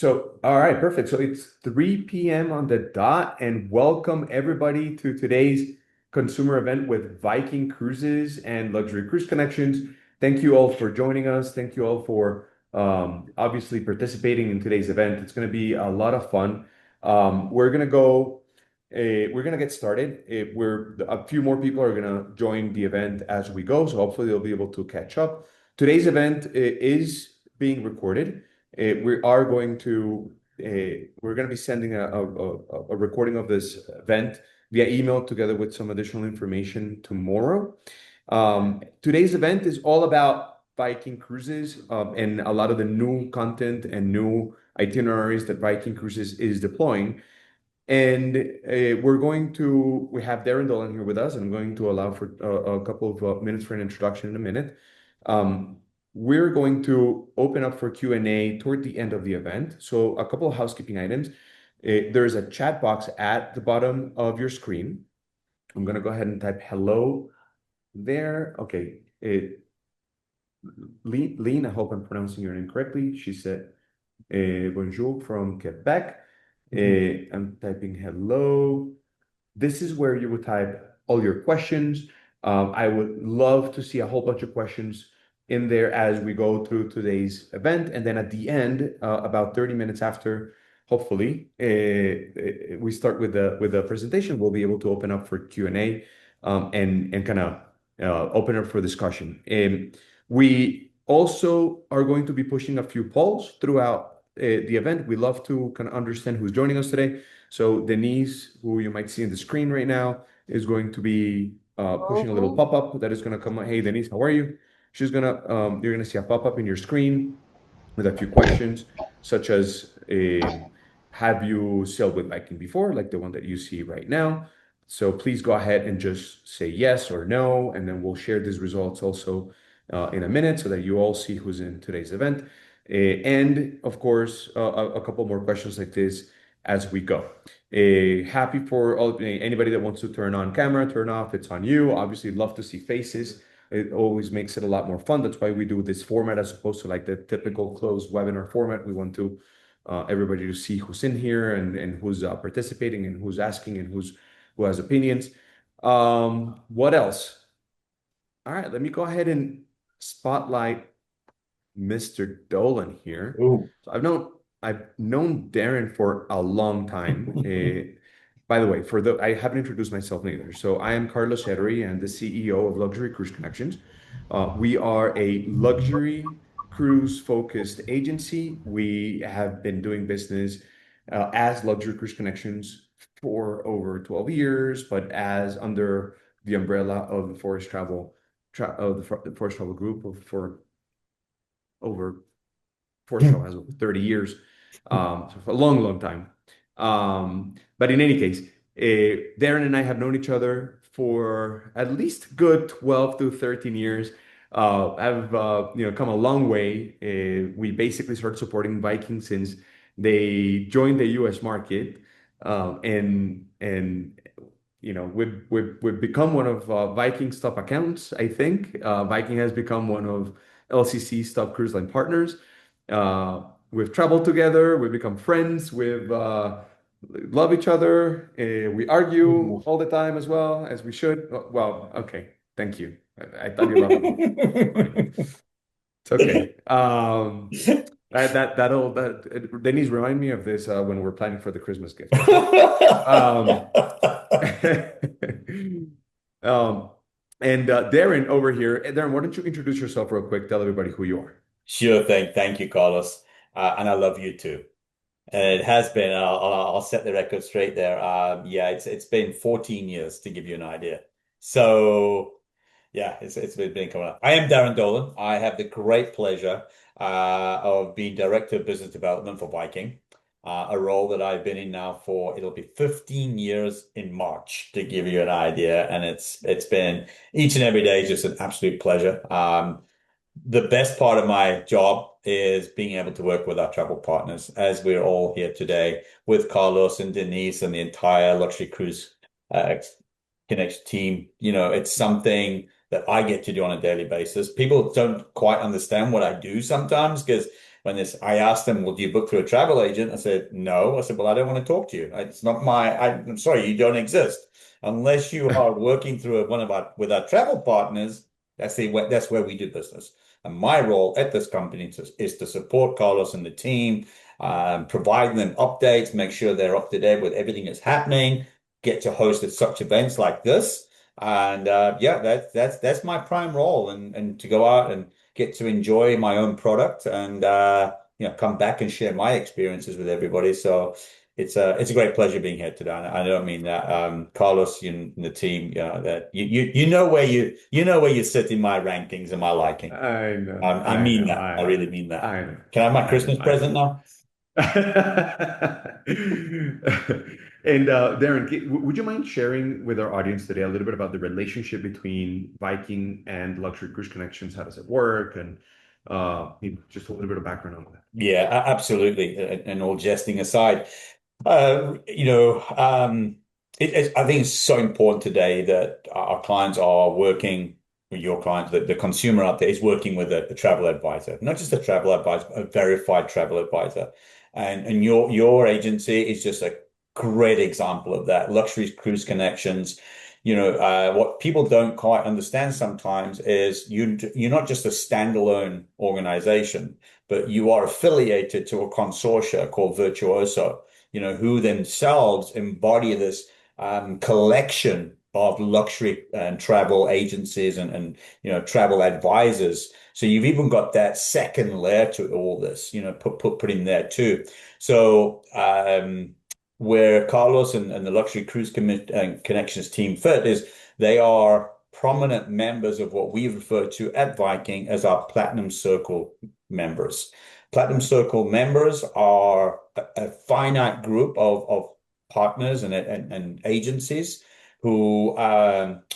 All right, perfect. So it's 3 p.m. on the dot, and welcome everybody to today's consumer event with Viking Cruises and Luxury Cruise Connections. Thank you all for joining us. Thank you all for obviously participating in today's event. It's going to be a lot of fun. We're going to get started. A few more people are going to join the event as we go, so hopefully they'll be able to catch up. Today's event is being recorded. We are going to we're going to be sending a recording of this event via email together with some additional information tomorrow. Today's event is all about Viking cruises and a lot of the new content and new itineraries that Viking Cruises is deploying. And we have Darren Dolan here with us, and I'm going to allow for a couple of minutes for an introduction in a minute. Um, we're going to open up for Q&A toward the end of the event. So a couple of housekeeping items. There's a chat box at the bottom of your screen. I'm going to go ahead and type hello there. Okay. Lean, I hope I'm pronouncing your name correctly. She said bonjour from Quebec. I'm typing hello. This is where you would type all your questions. I would love to see a whole bunch of questions in there as we go through today's event. And then at the end, about 30 minutes after, hopefully, we start with the presentation, we'll be able to open up for Q&A and kind of open up for discussion. We also are going to be pushing a few polls throughout the event. We love to kind of understand who's joining us today. So Denise, who you might see on the screen right now, is going to be pushing a little pop-up that is going to come. Hey, Denise, how are you? You're gonna see a pop-up in your screen with a few questions, such as have you sailed with Viking before, like the one that you see right now? So please go ahead and just say yes or no, and then we'll share these results also in a minute so that you all see who's in today's event. And of course, a couple more questions like this as we go. Happy for anybody that wants to turn on camera, turn off, it's on you. Obviously, love to see faces. It always makes it a lot more fun. That's why we do this format as opposed to like the typical closed webinar format. We want to everybody to see who's in here and who's participating and who's asking and who has opinions. What else? All right, let me go ahead and spotlight Mr. Dolan here. Ooh. So I've known Darren for a long time. By the way, I haven't introduced myself neither. So I am Carlos Edery and the CEO of Luxury Cruise Connections. We are a luxury cruise focused agency. We have been doing business as Luxury Cruise Connections for over 12 years, but as under the umbrella of the Forest Travel Group for over Forest Travel has over 30 years, so for a long, long time. But in any case, Darren and I have known each other for at least good 12 to 13 years. I've come a long way. We basically started supporting Viking since they joined the U.S. market, and we've become one of Viking's top accounts. I think Viking has become one of LCC's top cruise line partners. We've traveled together. We've become friends. We've love each other. We argue Ooh. all the time as well as we should. Well, okay. Thank you. I thought you loved me. It's okay. Denise, remind me of this when we're planning for the Christmas gift. Okay. Um, um, and Darren over here. Darren, why don't you introduce yourself real quick? Tell everybody who you are. Sure thing. Thank you, Carlos. And I love you too. And it has been, I'll set the record straight there. Yeah, it's been 14 years to give you an idea. So yeah, it's been coming up. I am Darren Dolan. I have the great pleasure of being Director of Business Development for Viking, a role that I've been in now for it'll be 15 years in March to give you an idea. And it's been each and every day just an absolute pleasure. The best part of my job is being able to work with our travel partners, as we're all here today with Carlos and Denise and the entire Luxury Cruise Connection team. It's something that I get to do on a daily basis. People don't quite understand what I do sometimes because I asked them, well, do you book through a travel agent? I said, no. I said, well, I don't want to talk to you. It's not I'm sorry, you don't exist. Unless you are working through with our travel partners, that's where we do business. And my role at this company is to support Carlos and the team, provide them updates, make sure they're up to date with everything that's happening, get to host at such events like this. And yeah, that's my prime role, and to go out and get to enjoy my own product and come back and share my experiences with everybody. So it's a great pleasure being here today. And I don't mean that, Carlos, you and the team, that you know where you sit in my rankings and my liking. I know, I I mean know, that. I really mean that. I know, Can I have my I know, Christmas I present now? know. And Darren, would you mind sharing with our audience today a little bit about the relationship between Viking and Luxury Cruise Connections? How does it work? And just a little bit of background on that. Yeah, absolutely. And all jesting aside, Uh, you know, um, I think it's so important today that our clients are working with your clients, that the consumer out there is working with a travel advisor, not just a travel advisor, a verified travel advisor. And your agency is just a great example of that. Luxury Cruise Connections. What people don't quite understand sometimes is you're not just a standalone organization, but you are affiliated to a consortia called Virtuoso, who themselves embody this collection of luxury and travel agencies and travel advisors. So you've even got that second layer to all this, put in there too. So where Carlos and the Luxury Cruise Connections team fit is they are prominent members of what we refer to at Viking as our Platinum Circle members. Platinum Circle members are a finite group of partners and agencies who,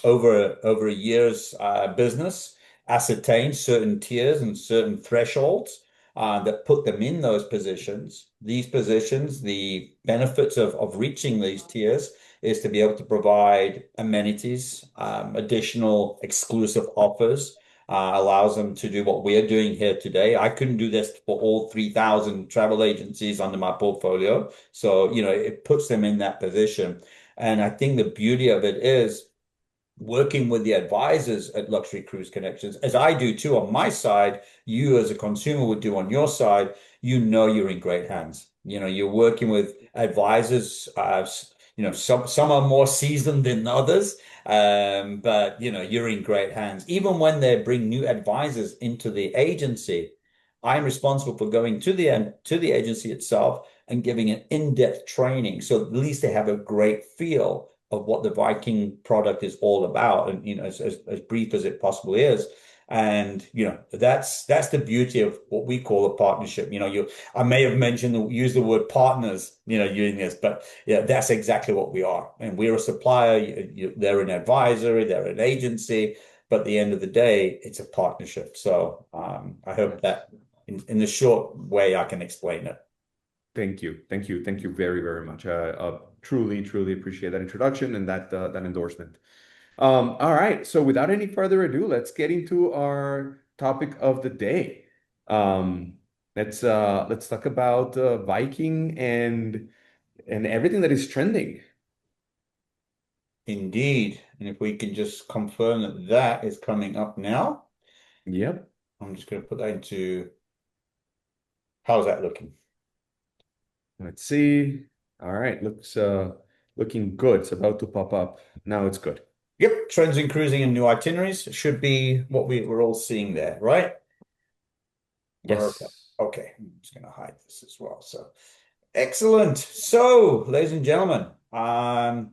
over a year's business, ascertain certain tiers and certain thresholds that put them in those positions. These positions, the benefits of reaching these tiers is to be able to provide amenities, additional exclusive offers, allows them to do what we're doing here today. I couldn't do this for all 3,000 travel agencies under my portfolio. So, it puts them in that position. And I think the beauty of it is working with the advisors at Luxury Cruise Connections, as I do too on my side, you as a consumer would do on your side, you're in great hands. You're working with advisors, some are more seasoned than others, but you're in great hands. Even when they bring new advisors into the agency, I'm responsible for going to the agency itself and giving an in-depth training, so at least they have a great feel of what the Viking product is all about, and as brief as it possibly is. And that's the beauty of what we call a partnership. I may have used the word partners, during this, but yeah, that's exactly what we are. And we're a supplier. They're an advisor, they're an agency, but at the end of the day, it's a partnership. So I hope that in the short way I can explain it. Thank you. Thank you. Thank you very, very much. Truly, truly appreciate that introduction and that endorsement. All right. So without any further ado, let's get into our topic of the day. Um, let's talk about Viking and everything that is trending. Indeed. And if we can just confirm that that is coming up now, Yep. I'm just going to put that into, how's that looking? Let's see. All right. Looking good. It's about to pop up. Now it's good. Yep, trends in cruising and new itineraries should be what we're all seeing there, right? Yes. Okay, I'm just going to hide this as well. So excellent. So, ladies and gentlemen, I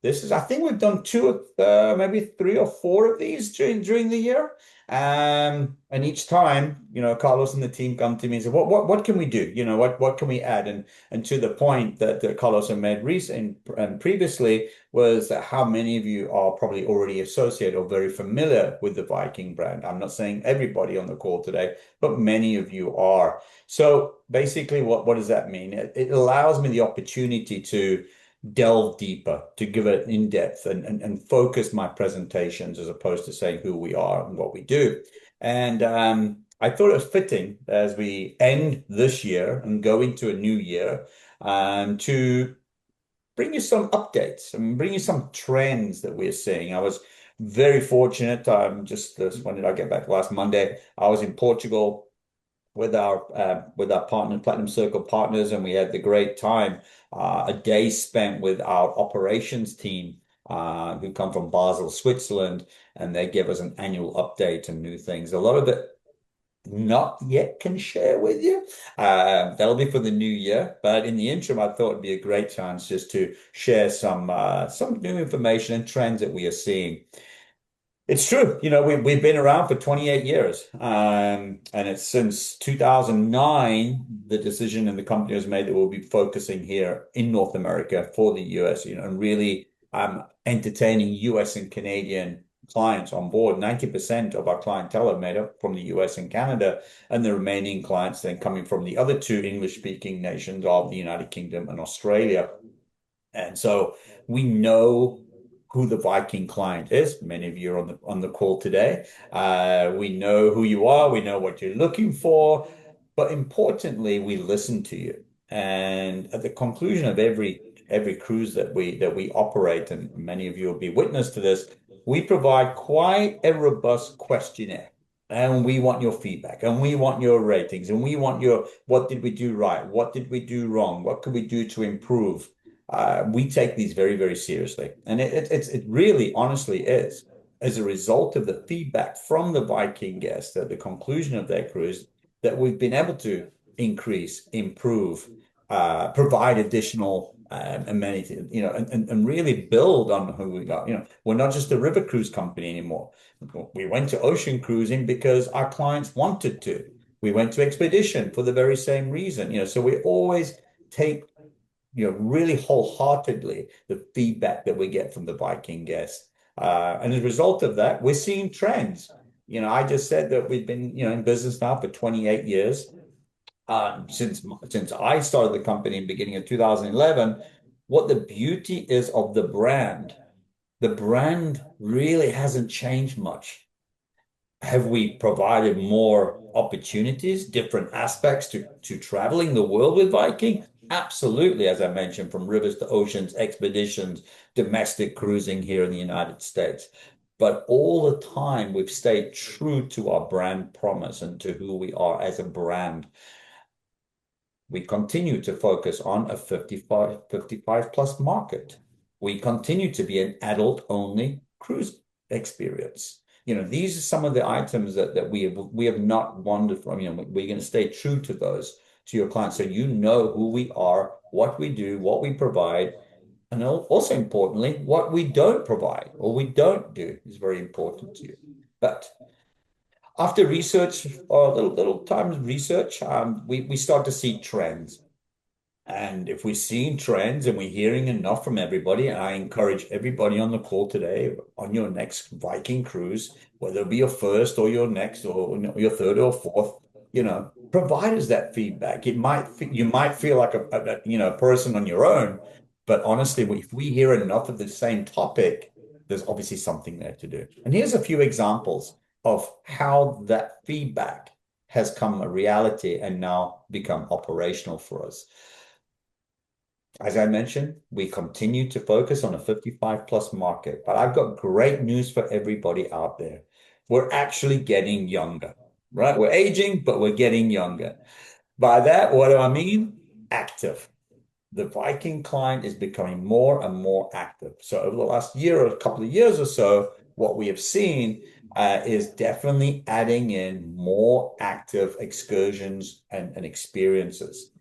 think we've done two, maybe three or four of these during the year. And each time, Carlos and the team come to me and say, what can we do? What can we add? And to the point that Carlos had made recent and previously was that how many of you are probably already associated or very familiar with the Viking brand. I'm not saying everybody on the call today, but many of you are. So basically, what does that mean? It allows me the opportunity to delve deeper, to give it in depth and focus my presentations as opposed to saying who we are and what we do. And I thought it was fitting as we end this year and go into a new year, to bring you some updates and bring you some trends that we're seeing. I was very fortunate. Just this, when did I get back? Last Monday. I was in Portugal with our partner, Platinum Circle partners, and we had the great time. A day spent with our operations team, who come from Basel, Switzerland, and they give us an annual update and new things. A lot of it not yet can share with you. That'll be for the new year. But in the interim, I thought it'd be a great chance just to share some new information and trends that we are seeing. It's true. We've been around for 28 years. And it's since 2009, the decision and the company was made that we'll be focusing here in North America for the US, and really entertaining US and Canadian clients on board. 90% of our clientele are made up from the US and Canada, and the remaining clients then coming from the other two English-speaking nations of the United Kingdom and Australia. And so we know who the Viking client is. Many of you are on the call today. We know who you are. We know what you're looking for. But importantly, we listen to you. And at the conclusion of every cruise that we operate, and many of you will be witness to this, we provide quite a robust questionnaire. And we want your feedback, and we want your ratings, and we want your what did we do right? What did we do wrong? What could we do to improve? We take these very, very seriously. And it really honestly is as a result of the feedback from the Viking guests at the conclusion of their cruise that we've been able to increase, improve, provide additional amenities, and really build on who we got. We're not just a river cruise company anymore. We went to ocean cruising because our clients wanted to. We went to expedition for the very same reason. So we always take really wholeheartedly the feedback that we get from the Viking guests. And as a result of that, we're seeing trends. I just said that we've been, in business now for 28 years. Since I started the company in the beginning of 2011, what the beauty is of the brand really hasn't changed much. Have we provided more opportunities, different aspects to traveling the world with Viking? Absolutely, as I mentioned, from rivers to oceans, expeditions, domestic cruising here in the United States. But all the time, we've stayed true to our brand promise and to who we are as a brand. We continue to focus on a 55 plus market. We continue to be an adult only cruise experience. These are some of the items that we have not wandered from. We're going to stay true to those, to your clients. So who we are, what we do, what we provide, and also importantly, what we don't provide or we don't do is very important to you. But after research, or little time of research, we start to see trends. And if we're seeing trends and we're hearing enough from everybody, and I encourage everybody on the call today, on your next Viking cruise, whether it be your first or your next or your third or fourth, provide us that feedback. You might feel like a person on your own, but honestly, if we hear enough of the same topic, there's obviously something there to do. And here's a few examples of how that feedback has come a reality and now become operational for us. As I mentioned, we continue to focus on a 55 plus market, but I've got great news for everybody out there. We're actually getting younger, right? We're aging, but we're getting younger. By that, what do I mean? Active. The Viking client is becoming more and more active. So over the last year or a couple of years or so, what we have seen is definitely adding in more active excursions and experiences.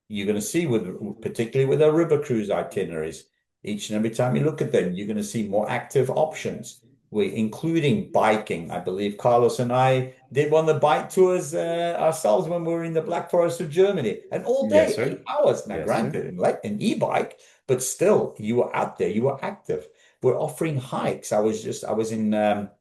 You're going to see particularly with our river cruise itineraries, each and every time you look at them, you're going to see more active options. Including biking. I believe Carlos and I did one of the bike tours ourselves when we were in the Black Forest of Germany, and all day, Yes, sir. 8 hours. Now, Yes, granted, like an e-bike, but still, you were out there, you were active. We're offering hikes. I was in Lyon-Provence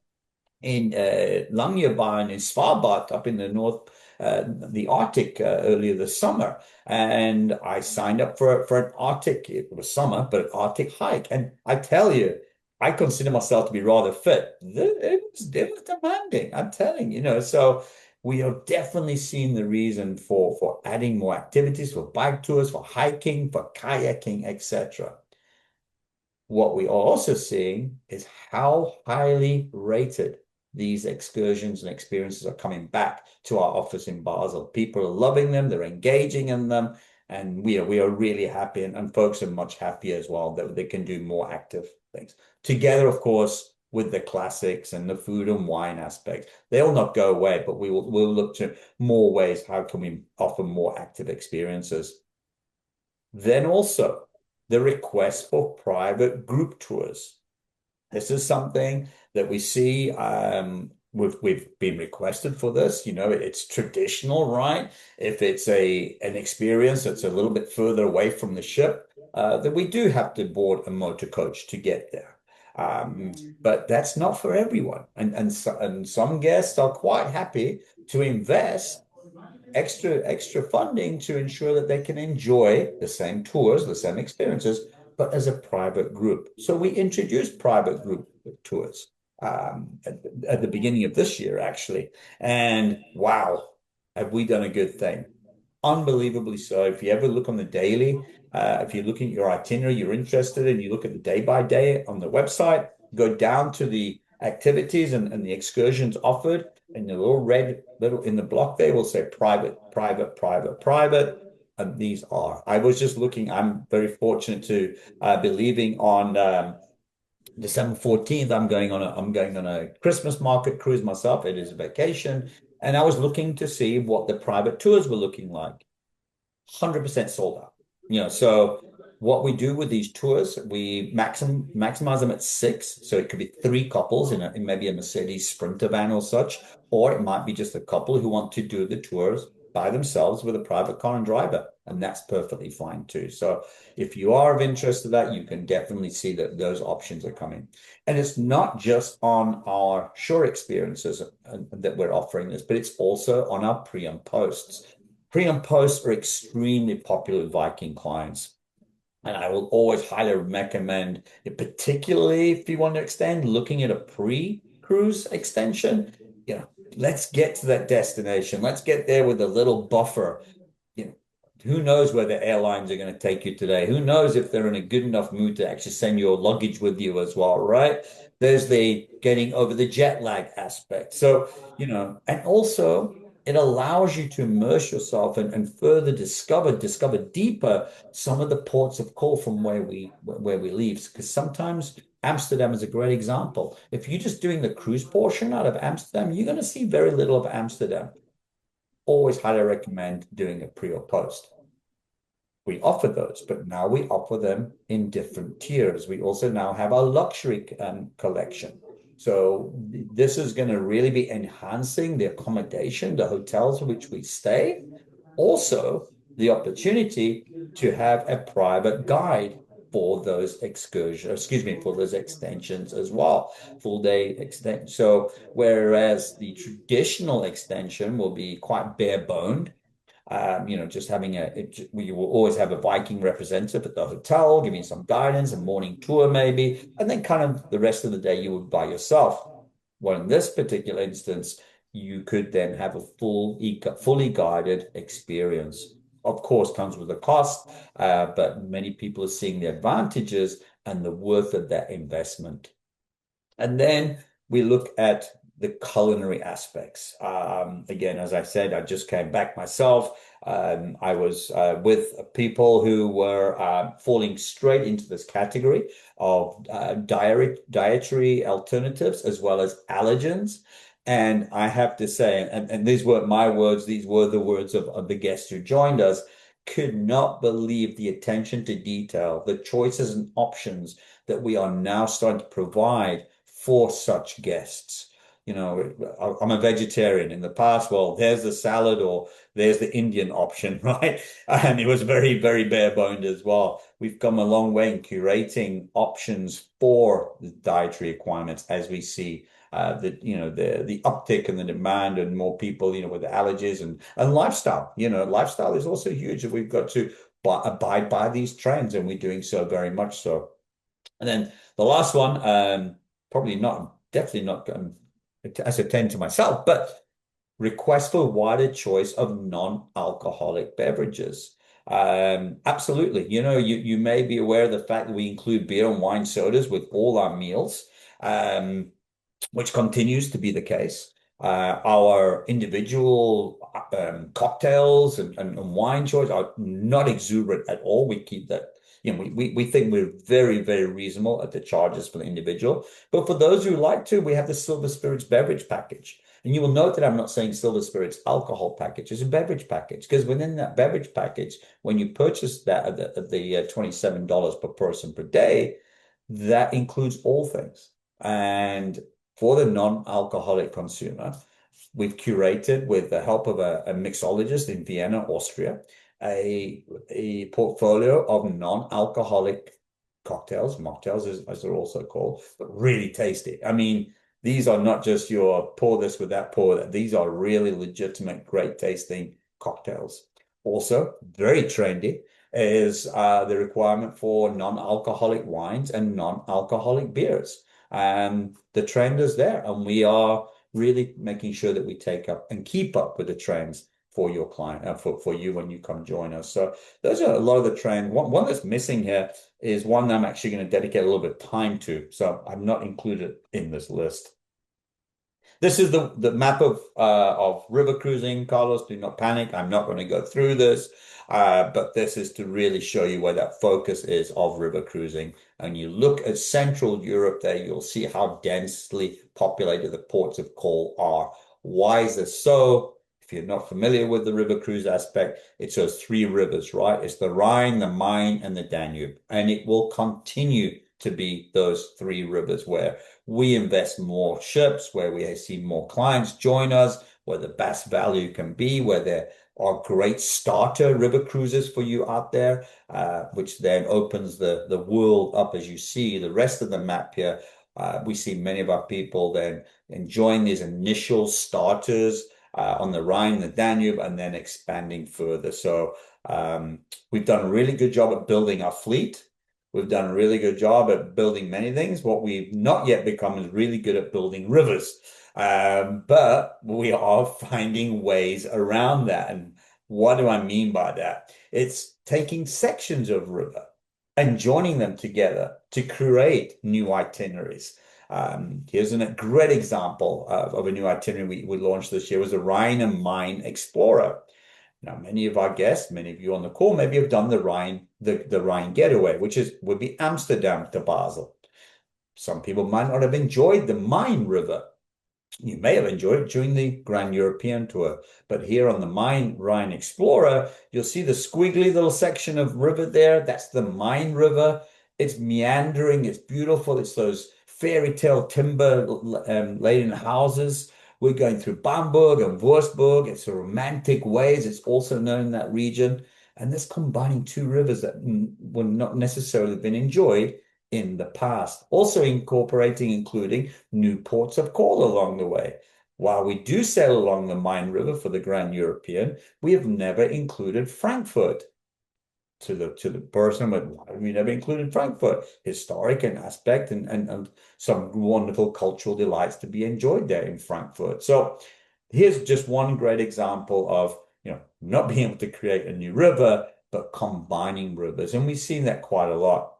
in Svalbard up in the north, the Arctic earlier this summer, and I signed up for an Arctic. It was summer, but an Arctic hike, and I tell you, I consider myself to be rather fit. It was demanding, I'm telling you, so we are definitely seeing the reason for adding more activities, for bike tours, for hiking, for kayaking, etc. What we are also seeing is how highly rated these excursions and experiences are coming back to our office in Basel. People are loving them, they're engaging in them, and we are really happy, and folks are much happier as well that they can do more active things. Together, of course, with the classics and the food and wine aspect. They'll not go away, but we'll look to more ways how can we offer more active experiences. Then also the request for private group tours. This is something that we see. We've been requested for this. It's traditional, right? If it's an experience that's a little bit further away from the ship, then we do have to board a motor coach to get there. But that's not for everyone, and some guests are quite happy to invest extra funding to ensure that they can enjoy the same tours, the same experiences, but as a private group. So we introduced private group tours at the beginning of this year, actually. And wow, have we done a good thing? Unbelievably so. If you ever look on the daily, if you're looking at your itinerary, you're interested, and you look at the day by day on the website, go down to the activities and the excursions offered, and the little red little in the block there will say private, private, private, private. And these are. I was just looking. I'm very fortunate to be leaving on December 14th. I'm going on a Christmas market cruise myself. It is a vacation, and I was looking to see what the private tours were looking like. 100% sold out. So what we do with these tours, we maximize them at six. So it could be three couples in maybe a Mercedes Sprinter van or such, or it might be just a couple who want to do the tours by themselves with a private car and driver. And that's perfectly fine too. So if you are of interest to that, you can definitely see that those options are coming. And it's not just on our shore experiences that we're offering this, but it's also on our pre and posts. Pre and posts are extremely popular with Viking clients. And I will always highly recommend, particularly if you want to extend, looking at a pre-cruise extension. Let's get to that destination. Let's get there with a little buffer. You know, who knows where the airlines are going to take you today? Who knows if they're in a good enough mood to actually send your luggage with you as well, right? There's the getting over the jet lag aspect. So, and also it allows you to immerse yourself and further discover deeper some of the ports of call from where we leave. Because sometimes Amsterdam is a great example. If you're just doing the cruise portion out of Amsterdam, you're going to see very little of Amsterdam. Always highly recommend doing a pre or post. We offer those, but now we offer them in different tiers. We also now have a luxury collection. So this is going to really be enhancing the accommodation, the hotels in which we stay. Also, the opportunity to have a private guide for those for those extensions as well, full day extension. So whereas the traditional extension will be quite bare boned, just having we will always have a Viking representative at the hotel, giving you some guidance, a morning tour maybe, and then kind of the rest of the day you would by yourself. Well, in this particular instance, you could then have a fully guided experience. Of course, comes with a cost, but many people are seeing the advantages and the worth of that investment. And then we look at the culinary aspects. Again, as I said, I just came back myself. I was with people who were falling straight into this category of dietary alternatives as well as allergens. And I have to say, and these weren't my words, these were the words of the guests who joined us, could not believe the attention to detail, the choices and options that we are now starting to provide for such guests. I'm a vegetarian. In the past, well, there's the salad or there's the Indian option, right? And it was very, very bare boned as well. We've come a long way in curating options for the dietary requirements as we see the uptick and the demand and more people, with allergies and lifestyle. Lifestyle is also huge, and we've got to abide by these trends, and we're doing so very much so. And then the last one, probably not, definitely not as a 10 to myself, but request for wider choice of non-alcoholic beverages. Absolutely. You may be aware of the fact that we include beer and wine sodas with all our meals, which continues to be the case. Our individual cocktails and wine choice are not exuberant at all. We keep that. We think we're very, very reasonable at the charges for the individual. But for those who like to, we have the Silver Spirits beverage package. And you will note that I'm not saying Silver Spirits alcohol package. It's a beverage package because within that beverage package, when you purchase that at the $27 per person per day, that includes all things. And for the non-alcoholic consumer, we've curated, with the help of a mixologist in Vienna, Austria, a portfolio of non-alcoholic cocktails, mocktails as they're also called, but really tasty. I mean, these are not just your pour this with that, pour that. These are really legitimate, great tasting cocktails. Also, very trendy is the requirement for non-alcoholic wines and non-alcoholic beers. The trend is there, and we are really making sure that we take up and keep up with the trends for your client, for you when you come join us. So those are a lot of the trend. One that's missing here is one that I'm actually going to dedicate a little bit of time to. So I've not included in this list. This is the map of river cruising. Carlos, do not panic. I'm not going to go through this, but this is to really show you where that focus is of river cruising. And you look at Central Europe there, you'll see how densely populated the ports of call are. Why is this so? If you're not familiar with the river cruise aspect, it's those three rivers, right? It's the Rhine, the Main, and the Danube. And it will continue to be those three rivers where we invest more ships, where we see more clients join us, where the best value can be, where there are great starter river cruises for you out there, which then opens the world up. As you see the rest of the map here, we see many of our people then enjoying these initial starters on the Rhine, the Danube, and then expanding further. So we've done a really good job at building our fleet. We've done a really good job at building many things. What we've not yet become is really good at building rivers. But we are finding ways around that. And what do I mean by that? It's taking sections of river and joining them together to create new itineraries. Here's a great example of a new itinerary we launched this year. It was the Rhine and Main Explorer. Now, many of our guests, many of you on the call, maybe have done the Rhine getaway, which would be Amsterdam to Basel. Some people might not have enjoyed the Main River. You may have enjoyed it during the Grand European tour, but here on the Main Rhine Explorer, you'll see the squiggly little section of river there. That's the Main River. It's meandering. It's beautiful. It's those fairy tale timber laden houses. We're going through Bamberg and Würzburg. It's a romantic ways. It's also known in that region. And this combining two rivers that would not necessarily been enjoyed in the past. Also including new ports of call along the way. While we do sail along the Main River for the Grand European, we have never included Frankfurt. To the person, but why have we never included Frankfurt? Historic and aspect and some wonderful cultural delights to be enjoyed there in Frankfurt. So here's just one great example of not being able to create a new river, but combining rivers. And we've seen that quite a lot.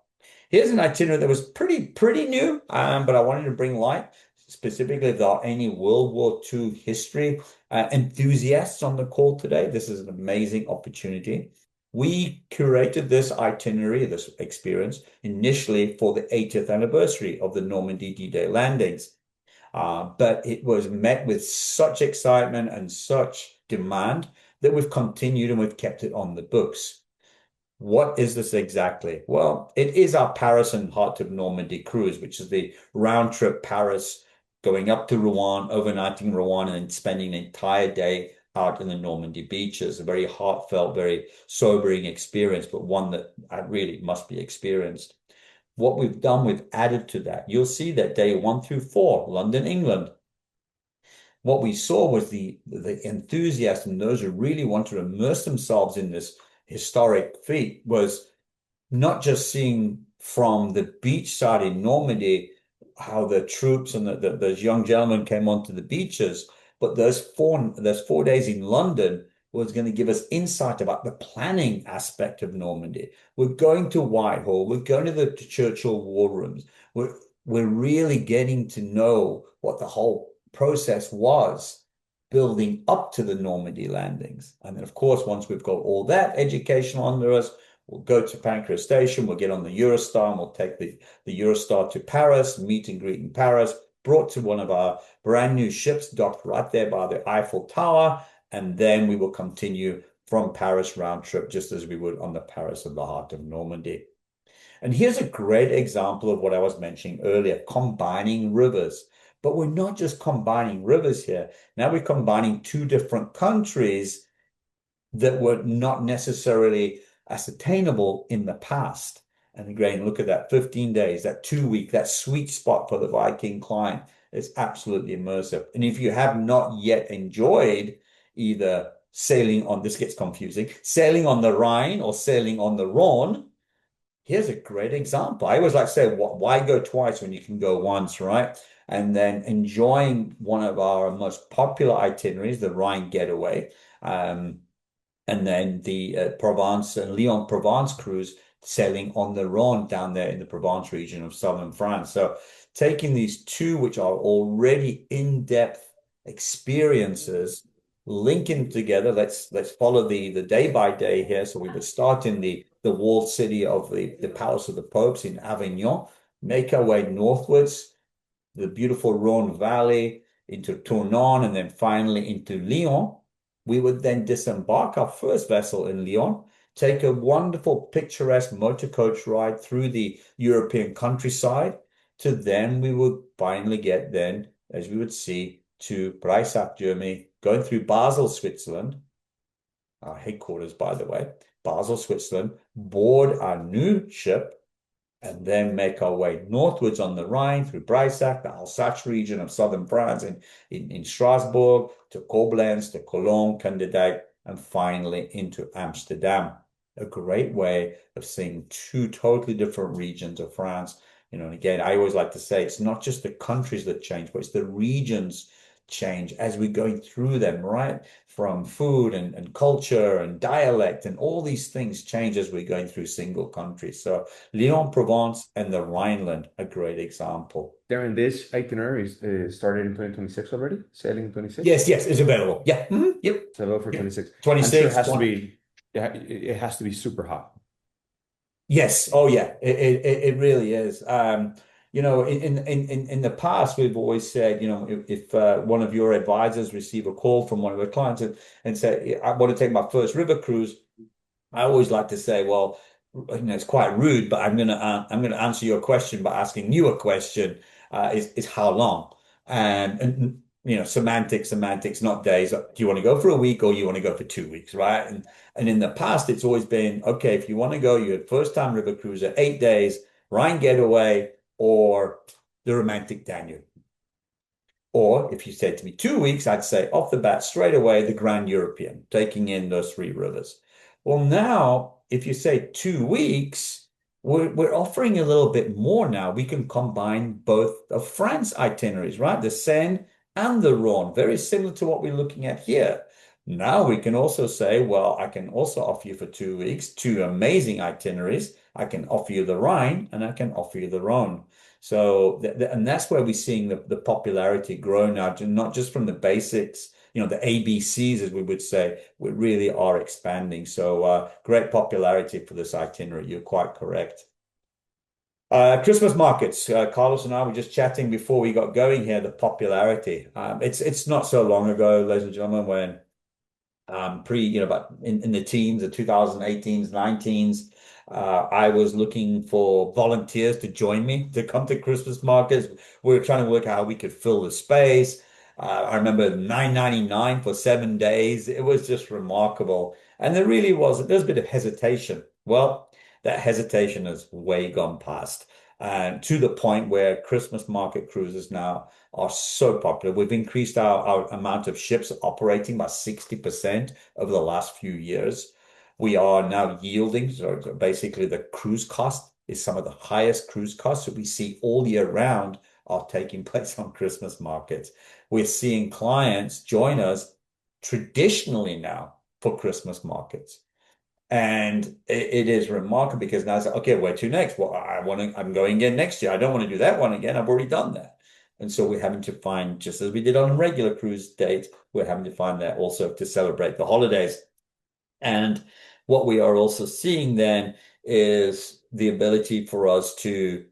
Here's an itinerary that was pretty new, but I wanted to bring light, specifically if there are any World War II history enthusiasts on the call today. This is an amazing opportunity. We curated this itinerary, this experience, initially for the 80th anniversary of the Normandy D-Day landings. But it was met with such excitement and such demand that we've continued and we've kept it on the books. What is this exactly? Well, it is our Paris and Heart of Normandy cruise, which is the round trip Paris, going up to Rouen, overnighting Rouen, and then spending an entire day out in the Normandy beaches. A very heartfelt, very sobering experience, but one that really must be experienced. What we've done, we've added to that. You'll see that day 1 through 4, London, England. What we saw was the enthusiasm, those who really want to immerse themselves in this historic feat, was not just seeing from the beach side in Normandy, how the troops and those young gentlemen came onto the beaches. But those 4 days in London was going to give us insight about the planning aspect of Normandy. We're going to Whitehall. We're going to the Churchill war rooms. We're really getting to know what the whole process was building up to the Normandy landings. And then, of course, once we've got all that education under us, we'll go to Pancras Station, we'll get on the Eurostar, and we'll take the Eurostar to Paris, meet and greet in Paris, brought to one of our brand new ships, docked right there by the Eiffel Tower, and then we will continue from Paris round trip, just as we would on the Paris of the Heart of Normandy. And here's a great example of what I was mentioning earlier, combining rivers. But we're not just combining rivers here. Now we're combining two different countries that were not necessarily ascertainable in the past. And again, look at that 15 days, that 2 week, that sweet spot for the Viking client is absolutely immersive. And if you have not yet enjoyed either sailing on, this gets confusing, sailing on the Rhine or sailing on the Rhone, here's a great example. I always like to say, why go twice when you can go once, right? And then enjoying one of our most popular itineraries, the Rhine getaway, and then the Provence and Lyon-Provence cruise sailing on the Rhone down there in the Provence region of southern France. So taking these two, which are already in-depth experiences, linking together. Let's follow the day by day here. So we would start in the walled city of the Palace of the Popes in Avignon, make our way northwards, the beautiful Rhone Valley into Tournon, and then finally into Lyon. We would then disembark our first vessel in Lyon, take a wonderful picturesque motor coach ride through the European countryside, to then we would finally get then, as we would see, to Breisach, Germany, going through Basel, Switzerland, our headquarters, by the way, Basel, Switzerland, board our new ship, and then make our way northwards on the Rhine through Breisach, the Alsace region of southern France, in Strasbourg, to Koblenz, to Cologne, Kandidat, and finally into Amsterdam. A great way of seeing two totally different regions of France. And again, I always like to say it's not just the countries that change, but it's the regions change as we're going through them, right? From food and culture and dialect and all these things change as we're going through single countries. So Lyon-Provence and the Rhineland, a great example. Darren, this itinerary started in 2026 already? Sailing in 26? Yes, it's available. Yeah. Yep. It's available for 26. 26. I'm sure it has to be, it has to be super hot. Yes. Oh, yeah. It really is. In the past, we've always said, if one of your advisors receive a call from one of our clients and say, I want to take my first river cruise, I always like to say, well, it's quite rude, but I'm gonna answer your question by asking you a question. Is how long? And semantics, not days. Do you want to go for a week or you want to go for 2 weeks, right? And in the past, it's always been, okay, if you want to go, you're a first time river cruiser, 8 days, Rhine getaway, or the romantic Danube. Or if you said to me 2 weeks, I'd say off the bat, straight away, the Grand European, taking in those three rivers. Well, now, if you say 2 weeks, we're offering a little bit more now. We can combine both of France itineraries, right? The Seine and the Rhone, very similar to what we're looking at here. Now we can also say, well, I can also offer you for 2 weeks, two amazing itineraries. I can offer you the Rhine and I can offer you the Rhone. So, and that's where we're seeing the popularity grow now, not just from the basics, the ABCs, as we would say, we really are expanding. So great popularity for this itinerary. You're quite correct. Christmas markets. Carlos and I were just chatting before we got going here, the popularity. It's not so long ago, ladies and gentlemen, when but in the teens, the 2018s, 19s, I was looking for volunteers to join me to come to Christmas markets. We were trying to work out how we could fill the space. I remember $9.99 for 7 days. It was just remarkable. And there's a bit of hesitation. Well, that hesitation has way gone past. To the point where Christmas market cruises now are so popular. We've increased our amount of ships operating by 60% over the last few years. We are now yielding, so basically the cruise cost is some of the highest cruise costs that we see all year round are taking place on Christmas markets. We're seeing clients join us traditionally now for Christmas markets. And it is remarkable because now it's like, okay, where to next? Well, I'm going again next year. I don't want to do that one again. I've already done that. And so we're having to find, just as we did on a regular cruise date, we're having to find that also to celebrate the holidays. And what we are also seeing then is the ability for us to,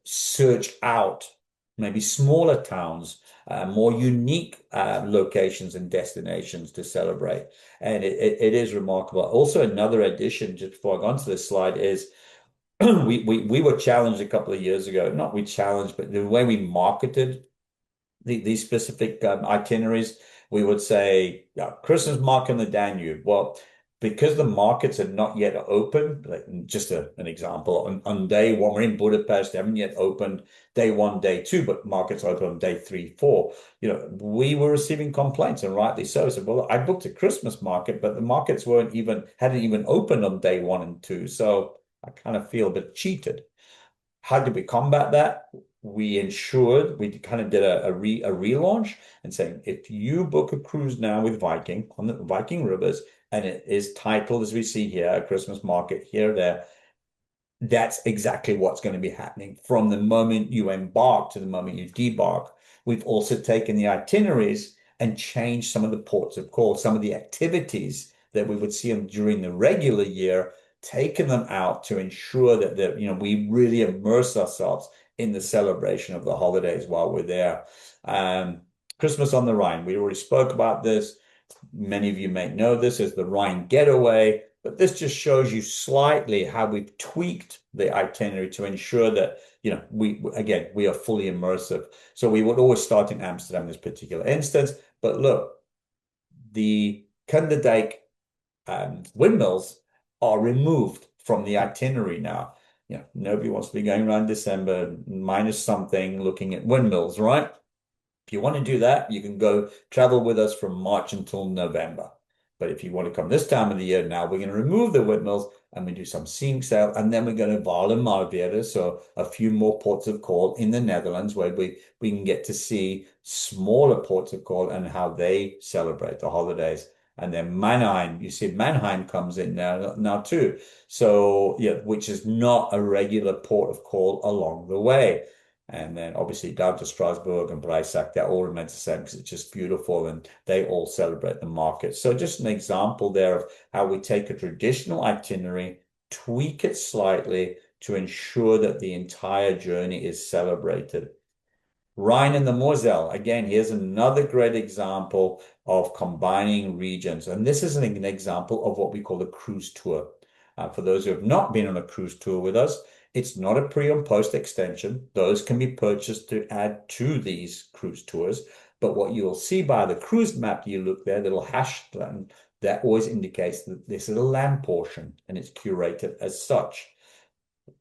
search out maybe smaller towns, more unique locations and destinations to celebrate. And it is remarkable. Also, another addition, just before I go on to this slide, is we were challenged a couple of years ago. Not we challenged, but the way we marketed these specific itineraries, we would say Christmas market on the Danube. Well, because the markets are not yet open, like just an example, on day one, we're in Budapest, they haven't yet opened day one, day two, but markets open on day three, four. We were receiving complaints, and rightly so. I said, well, I booked a Christmas market, but the markets hadn't even opened on day one and two. So I kind of feel a bit cheated. How did we combat that? We kind of did a relaunch and saying, if you book a cruise now with Viking on the Viking rivers, and it is titled, as we see here, a Christmas market here, there, that's exactly what's going to be happening from the moment you embark to the moment you debark. We've also taken the itineraries and changed some of the ports of call, some of the activities that we would see them during the regular year, taken them out to ensure that we really immerse ourselves in the celebration of the holidays while we're there. Christmas on the Rhine, we already spoke about this. Many of you may know this as the Rhine Getaway, but this just shows you slightly how we've tweaked the itinerary to ensure that, we are fully immersive. So we would always start in Amsterdam in this particular instance, but look, the Kinderdijk windmills are removed from the itinerary now. Nobody wants to be going around December minus something looking at windmills, right? If you want to do that, you can go travel with us from March until November. But if you want to come this time of the year now, we're going to remove the windmills and we do some scenic sail, and then we're going to Waal and Marveerde, so a few more ports of call in the Netherlands where we can get to see smaller ports of call and how they celebrate the holidays. And then Mannheim, you see Mannheim comes in now too. So, which is not a regular port of call along the way. And then obviously down to Strasbourg and Breisach, they're all remain the same because it's just beautiful and they all celebrate the market. So just an example there of how we take a traditional itinerary, tweak it slightly to ensure that the entire journey is celebrated. Rhine and the Moselle, again, here's another great example of combining regions. And this is an example of what we call a cruise tour. For those who have not been on a cruise tour with us, it's not a pre and post extension. Those can be purchased to add to these cruise tours. But what you'll see by the cruise map, you look there, little hash, that always indicates that this is a land portion and it's curated as such.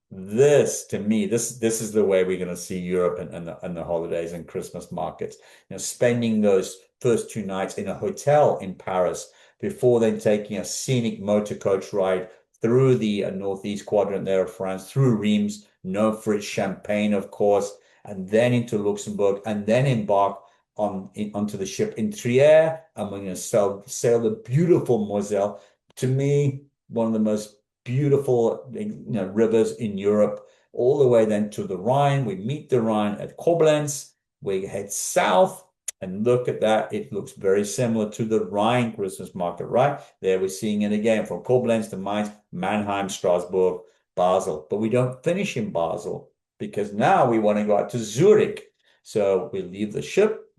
This, to me, this is the way we're going to see Europe and the holidays and Christmas markets. Spending those first 2 nights in a hotel in Paris before then taking a scenic motor coach ride through the northeast quadrant there of France, through Reims, known for its champagne, of course, and then into Luxembourg, and then embark onto the ship in Trier, and we're going to sail the beautiful Moselle. To me, one of the most beautiful rivers in Europe, all the way then to the Rhine. We meet the Rhine at Koblenz. We head south and look at that. It looks very similar to the Rhine Christmas market, right? There we're seeing it again from Koblenz to Mainz, Mannheim, Strasbourg, Basel. But we don't finish in Basel because now we want to go out to Zurich. So we leave the ship,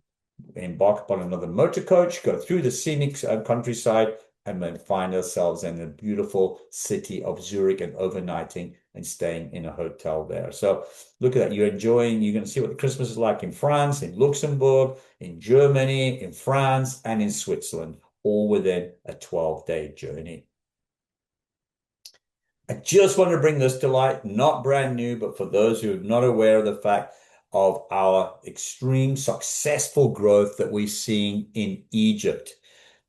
embark upon another motor coach, go through the scenic countryside, and then find ourselves in the beautiful city of Zurich and overnighting and staying in a hotel there. So look at that. You're going to see what the Christmas is like in France, in Luxembourg, in Germany, in France, and in Switzerland, all within a 12-day journey. I just want to bring this to light, not brand new, but for those who are not aware of the fact of our extreme successful growth that we've seen in Egypt.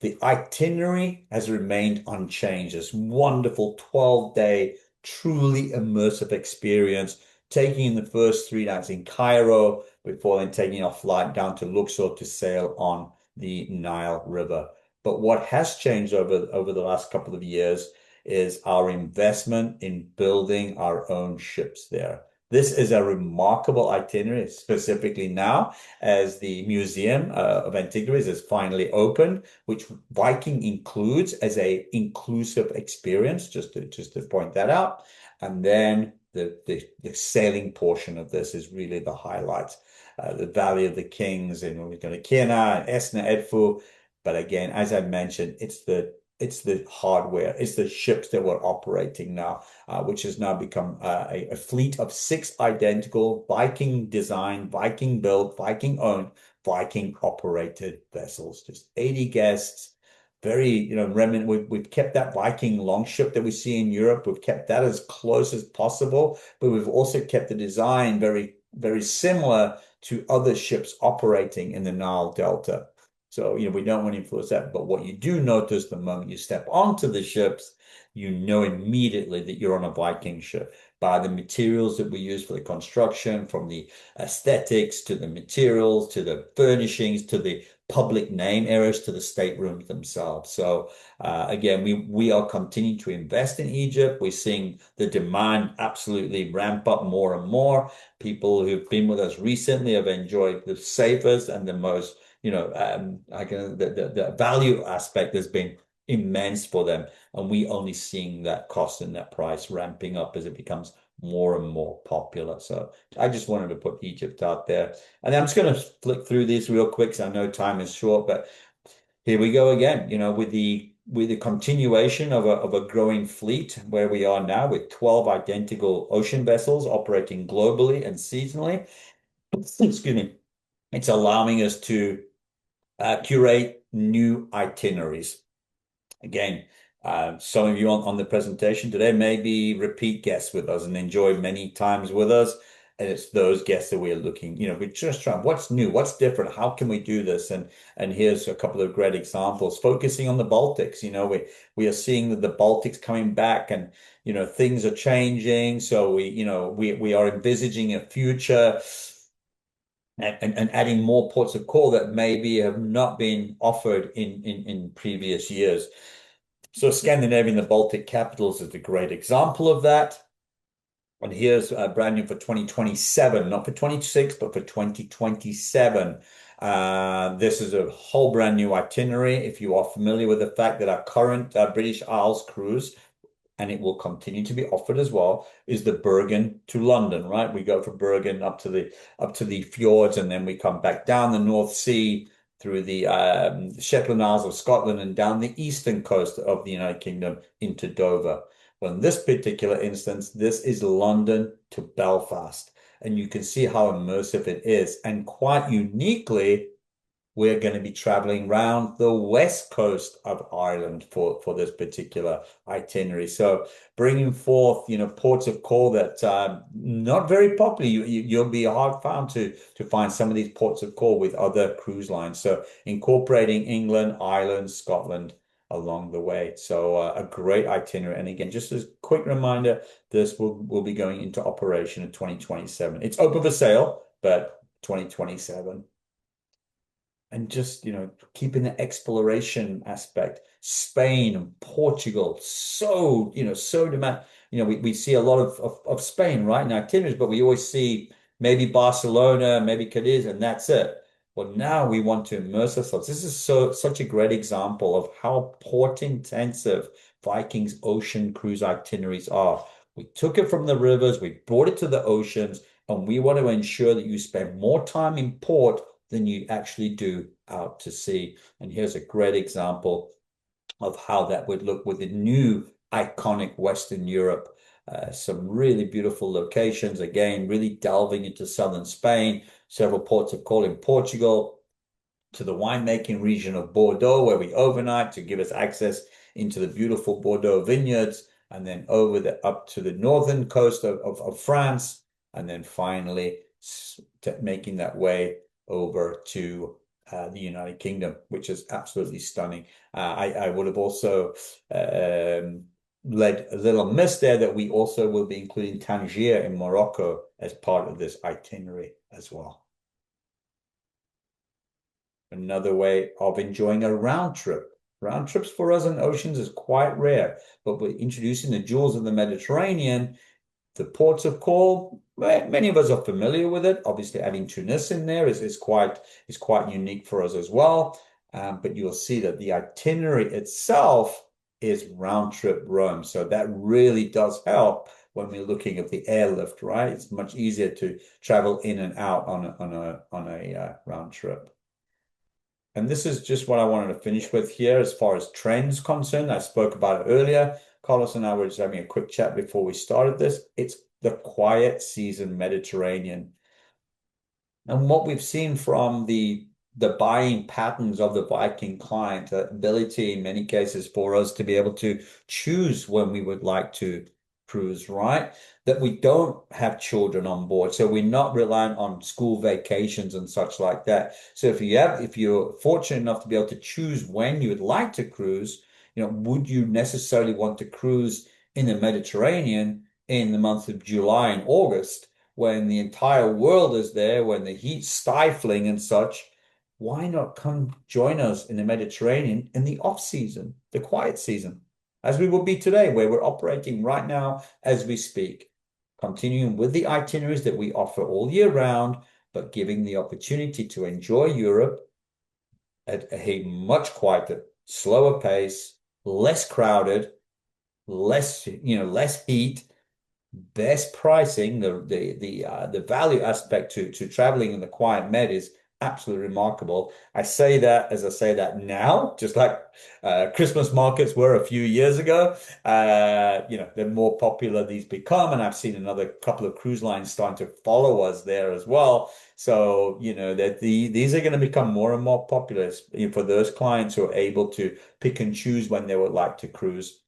The itinerary has remained unchanged. This wonderful 12-day truly immersive experience, taking in the first 3 nights in Cairo before then taking a flight down to Luxor to sail on the Nile River. But what has changed over the last couple of years is our investment in building our own ships there. This is a remarkable itinerary, specifically now as the Museum of Antiquities is finally opened, which Viking includes as a inclusive experience, just to point that out. And then the sailing portion of this is really the highlight. The Valley of the Kings, and we're going to Kiana and Esna Edfu. But again, as I mentioned, it's the hardware, it's the ships that we're operating now, which has now become a fleet of 6 identical Viking designed, Viking built, Viking owned, Viking operated vessels. Just 80 guests, very, remnant. We've kept that Viking longship that we see in Europe. We've kept that as close as possible, but we've also kept the design very, very similar to other ships operating in the Nile Delta. So, we don't want to influence that. But what you do notice the moment you step onto the ships, you know immediately that you're on a Viking ship by the materials that we use for the construction, from the aesthetics to the materials, to the furnishings, to the public name areas, to the staterooms themselves. So again, we are continuing to invest in Egypt. We're seeing the demand absolutely ramp up more and more. People who've been with us recently have enjoyed the safest and the most the value aspect has been immense for them. And we only seeing that cost and that price ramping up as it becomes more and more popular. So I just wanted to put Egypt out there. And I'm just going to flick through these real quick because I know time is short, but here we go again, with the continuation of a growing fleet where we are now with 12 identical ocean vessels operating globally and seasonally. Excuse me. It's allowing us to curate new itineraries. Again, some of you on the presentation today may be repeat guests with us and enjoy many times with us. And it's those guests that we're looking, we're just trying, what's new, what's different, how can we do this? And here's a couple of great examples, focusing on the Baltics. We are seeing that the Baltics coming back, and things are changing. So we are envisaging a future and adding more ports of call that maybe have not been offered in previous years. So Scandinavia and the Baltic capitals is a great example of that. And here's brand new for 2027, not for 26, but for 2027. This is a whole brand new itinerary. If you are familiar with the fact that our current British Isles cruise, and it will continue to be offered as well, is the Bergen to London, right? We go from Bergen up to the fjords, and then we come back down the North Sea through the Shetland Isles of Scotland and down the eastern coast of the United Kingdom into Dover. Well, in this particular instance, this is London to Belfast, and you can see how immersive it is. And quite uniquely, we're going to be traveling around the west coast of Ireland for this particular itinerary. So bringing forth, ports of call that not very popular. You'll be hard found to find some of these ports of call with other cruise lines. So incorporating England, Ireland, Scotland along the way. So a great itinerary. And again, just as a quick reminder, this will be going into operation in 2027. It's open for sale, but 2027. And just, keeping the exploration aspect, Spain and Portugal, so demand. We see a lot of Spain, right, in itineraries, but we always see maybe Barcelona, maybe Cadiz, and that's it. Well, now we want to immerse ourselves. This is such a great example of how port intensive Viking's ocean cruise itineraries are. We took it from the rivers, we brought it to the oceans, and we want to ensure that you spend more time in port than you actually do out to sea. And here's a great example of how that would look with the new iconic Western Europe. Some really beautiful locations, again, really delving into southern Spain, several ports of call in Portugal, to the winemaking region of Bordeaux, where we overnight to give us access into the beautiful Bordeaux vineyards, and then up to the northern coast of France, and then finally making that way over to the United Kingdom, which is absolutely stunning. I would have also led a little miss there that we also will be including Tangier in Morocco as part of this itinerary as well. Another way of enjoying a round trip. Round trips for us in oceans is quite rare, but we're introducing the jewels of the Mediterranean, the ports of call. Many of us are familiar with it. Obviously, adding Tunis in there is quite unique for us as well. But you'll see that the itinerary itself is round trip Rome. So that really does help when we're looking at the airlift, right? It's much easier to travel in and out on a round trip. And this is just what I wanted to finish with here as far as trends concerned. I spoke about it earlier. Carlos and I were just having a quick chat before we started this. It's the quiet season Mediterranean. And what we've seen from the buying patterns of the Viking client, the ability in many cases for us to be able to choose when we would like to cruise, right? That we don't have children on board. So we're not reliant on school vacations and such like that. So if you're fortunate enough to be able to choose when you would like to cruise, would you necessarily want to cruise in the Mediterranean in the month of July and August when the entire world is there, when the heat's stifling and such? Why not come join us in the Mediterranean in the off season, the quiet season, as we will be today, where we're operating right now as we speak, continuing with the itineraries that we offer all year round, but giving the opportunity to enjoy Europe at a much quieter, slower pace, less crowded, less heat, best pricing. The value aspect to traveling in the quiet Med is absolutely remarkable. I say that now, just like Christmas markets were a few years ago. The more popular these become, and I've seen another couple of cruise lines starting to follow us there as well. So, that these are going to become more and more popular for those clients who are able to pick and choose when they would like to cruise.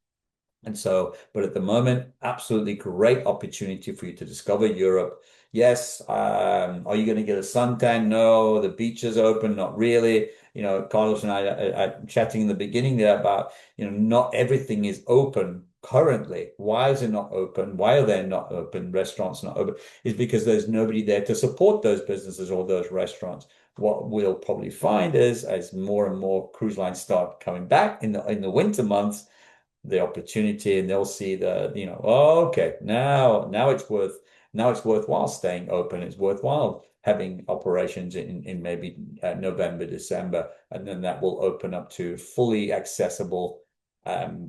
And so, but at the moment, absolutely great opportunity for you to discover Europe. Yes, are you going to get a suntan? No, the beach is open, not really. Carlos and I are chatting in the beginning there about, not everything is open currently. Why is it not open? Why are they not open? Restaurants not open? Is because there's nobody there to support those businesses or those restaurants. What we'll probably find is as more and more cruise lines start coming back in the winter months, the opportunity, and they'll see oh, okay, now it's worthwhile staying open. It's worthwhile having operations in maybe November, December, and then that will open up to fully accessible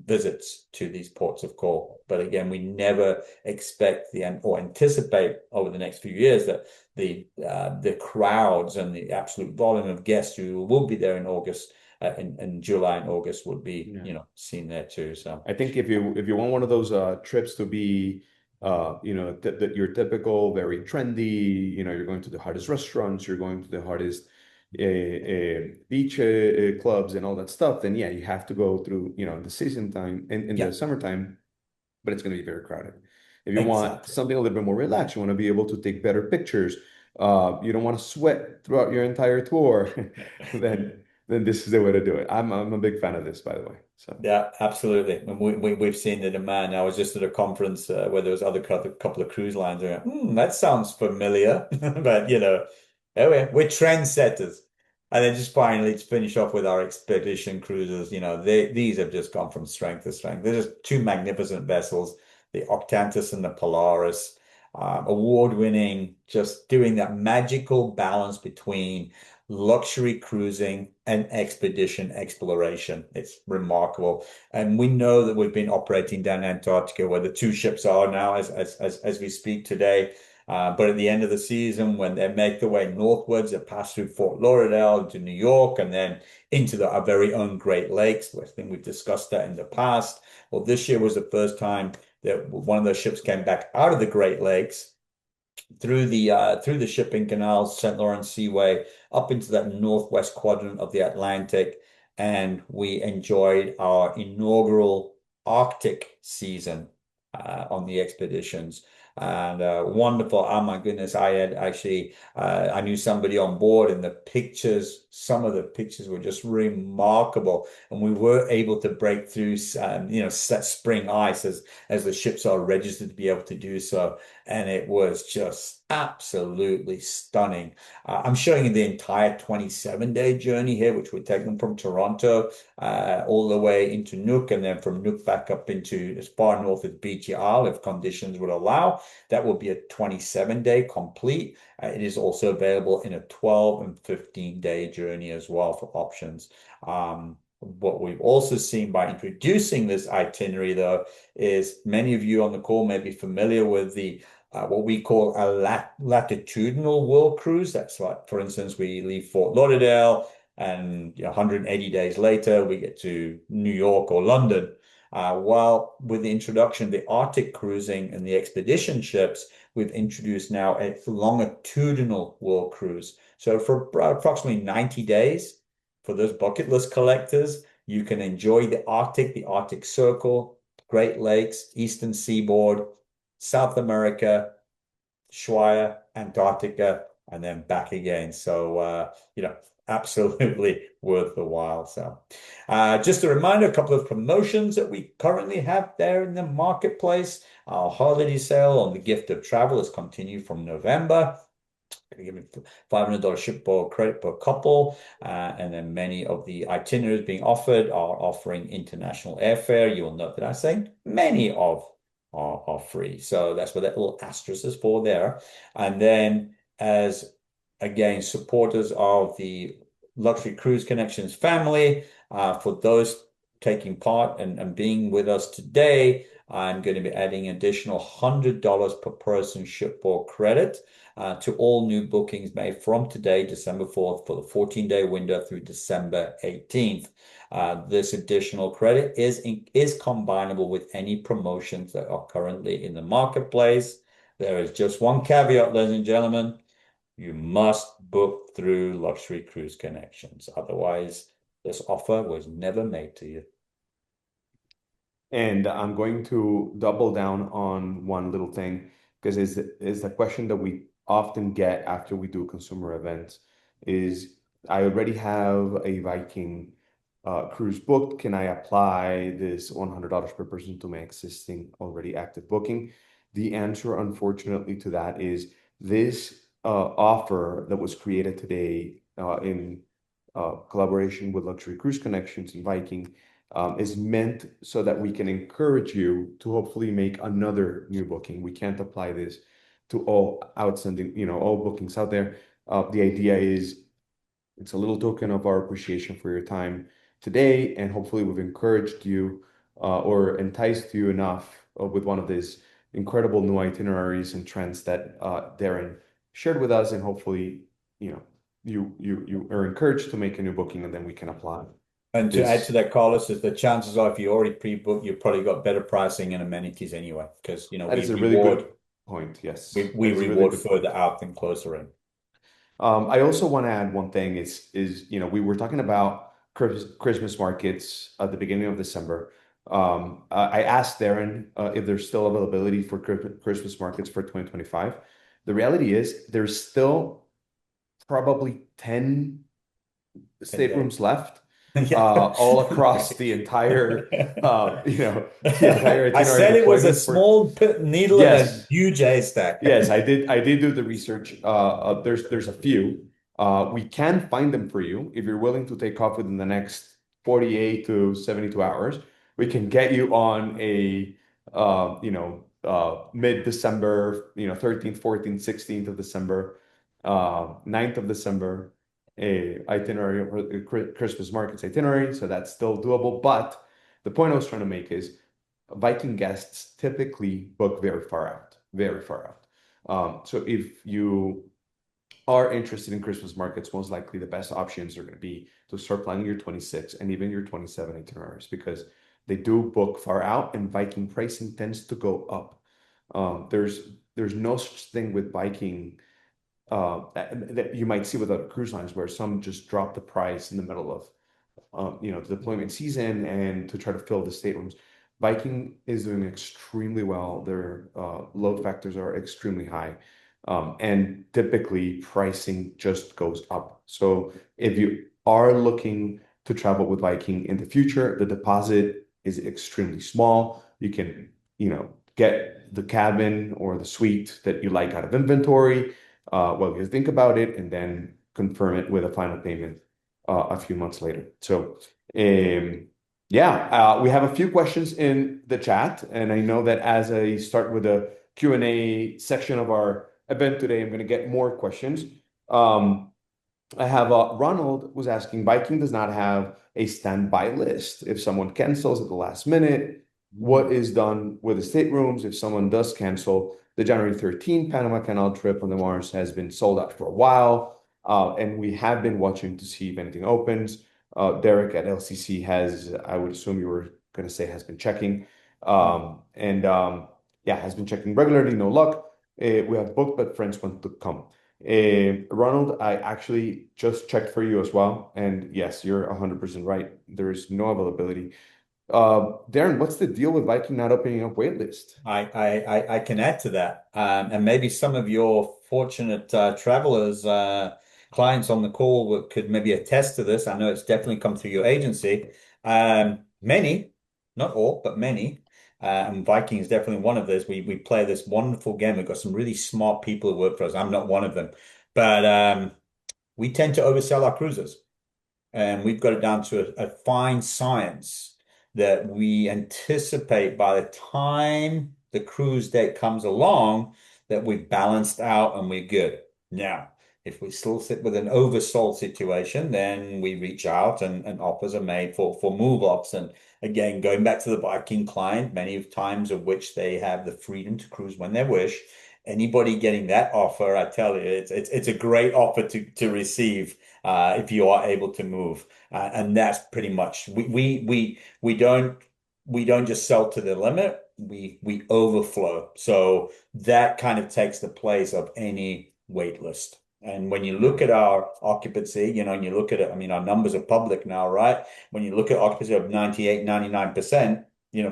visits to these ports of call. But again, we never expect or anticipate over the next few years that the crowds and the absolute volume of guests who will be there in August in July and August would be, seen there too. So I think if you want one of those trips to be your typical very trendy, you're going to the hottest restaurants, you're going to the hottest beach clubs and all that stuff, then yeah, you have to go through the season time in the summertime, but it's going to be very crowded. If you want something a little bit more relaxed, you want to be able to take better pictures, you don't want to sweat throughout your entire tour, then this is the way to do it. I'm a big fan of this, by the way. So yeah, absolutely. And we've seen the demand. I was just at a conference where there was other couple of cruise lines. And that sounds familiar, but anyway, we're trendsetters. And then just finally to finish off with our expedition cruises, these have just gone from strength to strength. They're just two magnificent vessels, the Octantis and the Polaris, award-winning, just doing that magical balance between luxury cruising and expedition exploration. It's remarkable. And we know that we've been operating down Antarctica where the two ships are now as we speak today. But at the end of the season, when they make their way northwards, they pass through Fort Lauderdale into New York and then into our very own Great Lakes. I think we've discussed that in the past. Well, this year was the first time that one of those ships came back out of the Great Lakes through the shipping canals, St. Lawrence Seaway, up into that northwest quadrant of the Atlantic, and we enjoyed our inaugural Arctic season. on the expeditions. And wonderful. Oh my goodness. I had actually, I knew somebody on board, and the pictures, some of the pictures were just remarkable. And we were able to break through, set spring ice as the ships are registered to be able to do so. And it was just absolutely stunning. I'm showing you the entire 27-day journey here, which would take them from Toronto all the way into Nuuk, and then from Nuuk back up into as far north as Beechy Isle, if conditions would allow. That will be a 27-day complete. It is also available in a 12 and 15-day journey as well for options. What we've also seen by introducing this itinerary, though, is many of you on the call may be familiar with the what we call a latitudinal world cruise. That's like, for instance, we leave Fort Lauderdale, and 180 days later we get to New York or London. Well, with the introduction of the Arctic cruising and the expedition ships, we've introduced now a longitudinal world cruise. So for approximately 90 days, for those bucket list collectors, you can enjoy the Arctic Circle, Great Lakes, Eastern Seaboard, South America, Ushuaia, Antarctica, and then back again. So, absolutely worth the while. So, just a reminder, a couple of promotions that we currently have there in the marketplace. Our holiday sale on the gift of travel has continued from November. Give me $500 shipboard credit per couple, and then many of the itineraries being offered are offering international airfare. You will note that I'm saying many of are free. So that's what that little asterisk is for there. And then as again, supporters of the Luxury Cruise Connections family, for those taking part and being with us today, I'm going to be adding additional $100 per person shipboard credit to all new bookings made from today, December 4th, for the 14-day window through December 18th. This additional credit is combinable with any promotions that are currently in the marketplace. There is just one caveat, ladies and gentlemen. You must book through Luxury Cruise Connections. Otherwise, this offer was never made to you. And I'm going to double down on one little thing, because is the question that we often get after we do consumer events is, I already have a Viking cruise booked. Can I apply this $100 per person to my existing already active booking? The answer, unfortunately, to that is this offer that was created today in collaboration with Luxury Cruise Connections and Viking is meant so that we can encourage you to hopefully make another new booking. We can't apply this to all outstanding, all bookings out there. The idea is it's a little token of our appreciation for your time today, and hopefully we've encouraged you or enticed you enough with one of these incredible new itineraries and trends that Darren shared with us, and hopefully, you are encouraged to make a new booking, and then we can apply And to add to this. that, Carlos, is the chances are if you already pre-booked, you've probably got better pricing and amenities anyway, because That we is a really reward good point. Yes, we that is a really reward good point. further out than closer in. I also want to add one thing is we were talking about Christmas markets at the beginning of December. I asked Darren if there's still availability for Christmas markets for 2025. The reality is there's still probably 10 And staterooms left, yeah. all across the entire, the entire I itinerary said it was a deployment for. small needle in a Yes, huge haystack. yes, I did do the research. There's a few. We can find them for you if you're willing to take off within the next 48 to 72 hours. We can get you on a mid-December, 13th, 14th, 16th of December, 9th of December, a itinerary or the Christmas markets itinerary. So that's still doable. But the point I was trying to make is Viking guests typically book very far out, very far out. So if you are interested in Christmas markets, most likely the best options are going to be to start planning your 26 and even your 27 itineraries, because they do book far out and Viking pricing tends to go up. There's no such thing with Viking that you might see with other cruise lines, where some just drop the price in the middle of the deployment season and to try to fill the staterooms. Viking is doing extremely well. Their load factors are extremely high. And typically pricing just goes up. So if you are looking to travel with Viking in the future, the deposit is extremely small. You can, get the cabin or the suite that you like out of inventory, while you think about it, and then confirm it with a final payment a few months later. So, yeah, we have a few questions in the chat, and I know that as I start with the Q&A section of our event today, I'm going to get more questions. I have Ronald was asking, Viking does not have a standby list. If someone cancels at the last minute, what is done with the staterooms if someone does cancel? The January 13 Panama Canal trip on the Mars has been sold out for a while, and we have been watching to see if anything opens. Derek at LCC has, I would assume you were going to say, has been checking, and yeah, has been checking regularly. No luck. We have booked, but friends want to come. Ronald, I actually just checked for you as well, and yes, you're 100% right. There is no availability. Darren, what's the deal with Viking not opening up waitlist? I can add to that. And maybe some of your fortunate travelers, clients on the call could maybe attest to this. I know it's definitely come through your agency. Many, not all, but many. And Viking is definitely one of those. We play this wonderful game. We've got some really smart people who work for us. I'm not one of them. But we tend to oversell our cruises. And we've got it down to a fine science that we anticipate by the time the cruise date comes along that we've balanced out and we're good. Now, if we still sit with an oversold situation, then we reach out and offers are made for move ups. And again, going back to the Viking client, many of times of which they have the freedom to cruise when they wish. Anybody getting that offer, I tell you, it's a great offer to receive if you are able to move. And that's pretty much we don't just sell to the limit. We overflow. So that kind of takes the place of any wait list. And when you look at our occupancy, and you look at it, I mean, our numbers are public now, right? When you look at occupancy of 98, 99%,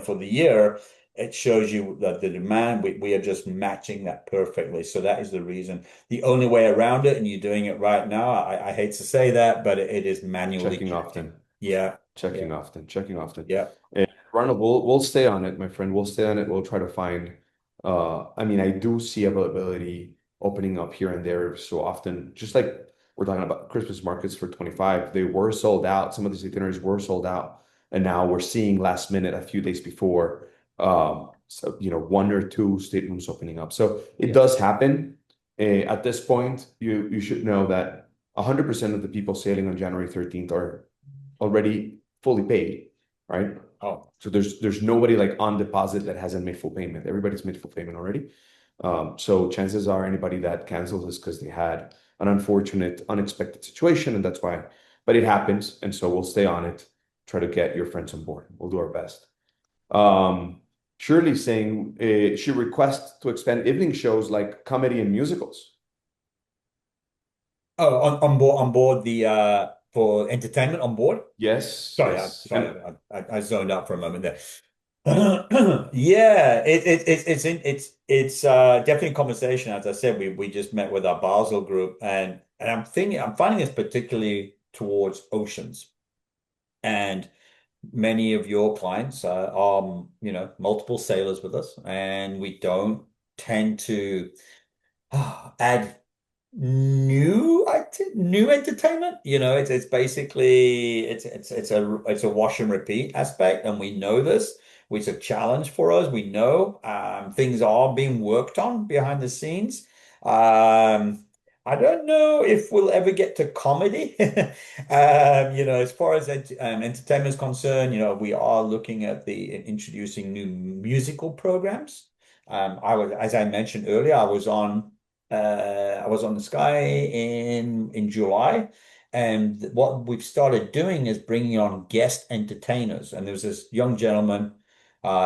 for the year, it shows you that the demand, we are just matching that perfectly. So that is the reason. The only way around it, and you're doing it right now, I hate to say that, but it is manually Checking often. Yeah. Checking often. Checking often. Yeah. And Ronald, we'll stay on it, my friend. We'll stay on it. We'll try to find. I mean, I do see availability opening up here and there so often. Just like we're talking about Christmas markets for 25, they were sold out. Some of these itineraries were sold out, and now we're seeing last minute, a few days before, so one or two staterooms opening up. So it does happen. At this point, you should know that 100% of the people sailing on January 13th are already fully paid, right? Oh, So there's nobody like on deposit that hasn't made full payment. Everybody's made full payment already. So chances are anybody that cancels is because they had an unfortunate, unexpected situation, and that's why. But it happens, and so we'll stay on it. Try to get your friends on board. We'll do our best. Shirley saying she requests to expand evening shows like comedy and musicals. oh, on board the for entertainment on board. Yes, Sorry, yes. I zoned out for a moment there. Yeah, it's definitely a conversation. As I said, we just met with our Basel group, and I'm finding this particularly towards oceans, and many of your clients are multiple sailors with us, and we don't tend to add new entertainment. It's basically it's a wash and repeat aspect, and we know this, which is a challenge for us. We know things are being worked on behind the scenes. I don't know if we'll ever get to comedy. As far as entertainment is concerned, we are looking at the introducing new musical programs. As I mentioned earlier, I was on the Sky in July, and what we've started doing is bringing on guest entertainers. And there was this young gentleman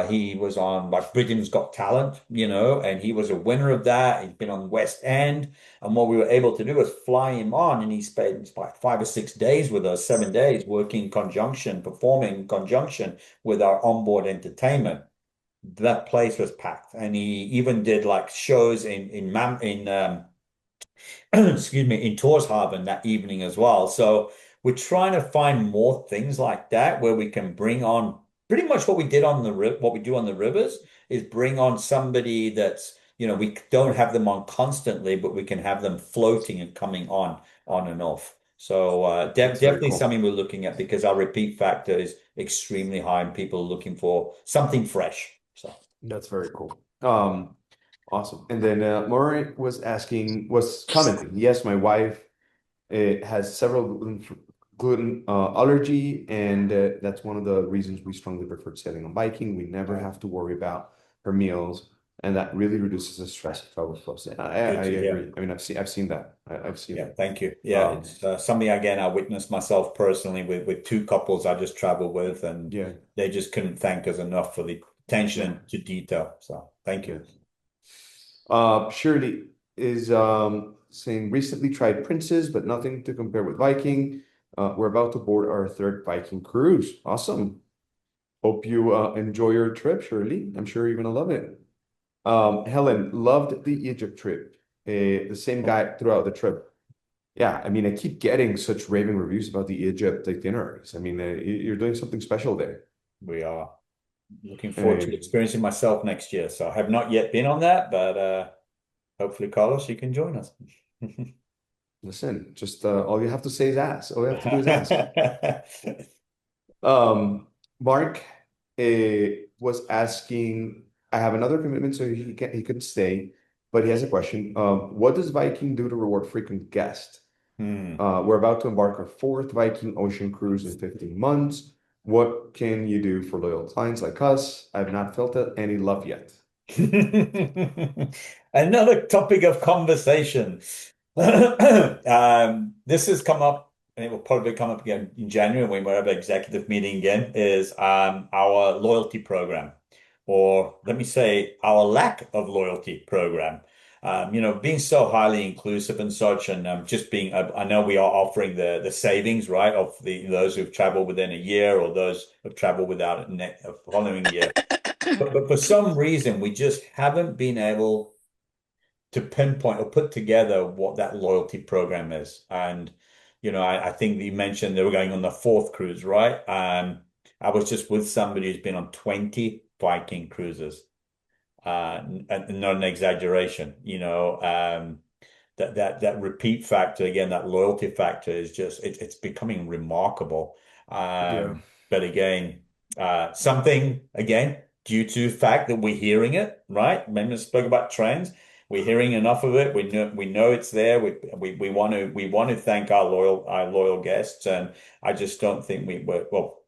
He was on like Britain's Got Talent, and he was a winner of that. He's been on West End. And what we were able to do was fly him on, and he spent like 5 or 6 days with us, 7 days working in conjunction, performing in conjunction with our onboard entertainment. That place was packed, and he even did like shows in excuse me, in Torshavn that evening as well. So we're trying to find more things like that where we can bring on pretty much what we did on what we do on the rivers is bring on somebody that's, we don't have them on constantly, but we can have them floating and coming on and off. So That's very definitely cool. something we're looking at because our repeat factor is extremely high and people are looking for something fresh. So That's very cool. Awesome. And then Murray was commenting, yes, my wife has several gluten allergy, and that's one of the reasons we strongly prefer sailing on Viking. We never right. have to worry about her meals, and that really reduces the stress of travel flows. I Good to hear. agree. I mean, I've seen that. I've seen Yeah, that. thank you. Yeah, Um, it's something again I witnessed myself personally with two couples I just traveled with, and yeah, they just couldn't thank us enough for the yeah, attention to detail. So thank you. yeah. Shirley is saying recently tried Princes, but nothing to compare with Viking. We're about to board our third Viking cruise. Awesome. Hope you enjoy your trip, Shirley. I'm sure you're gonna love it. Helen loved the Egypt trip. The same guy throughout the trip. Yeah, I mean, I keep getting such raving reviews about the Egypt itineraries. I mean, you're doing something special there. We are looking forward to Uh, experiencing myself next year. So I have not yet been on that, but hopefully, Carlos, you can join us. Listen, just all you have to say is ask. All you have to do is ask. Mark was asking, I have another commitment, so he couldn't stay, but he has a question. What does Viking do to reward frequent guests? Hmm. We're about to embark our fourth Viking Ocean cruise in 15 months. What can you do for loyal clients like us? I've not felt any love yet. Another topic of conversation. This has come up, and it will probably come up again in January when we have an executive meeting again, is our loyalty program, or let me say, our lack of loyalty program. Being so highly inclusive and such, and just being, I know we are offering the savings, right, of those who've traveled within a year or those who've traveled without a following year. But for some reason, we just haven't been able to pinpoint or put together what that loyalty program is. And, I think you mentioned they were going on the fourth cruise, right? I was just with somebody who's been on 20 Viking cruises. And not an exaggeration, that repeat factor again, that loyalty factor is just it's becoming remarkable. Yeah. But again, something again due to the fact that we're hearing it, right? Remember, I spoke about trends. We're hearing enough of it. We know it's there. We want to thank our loyal guests, and I just don't think we were well.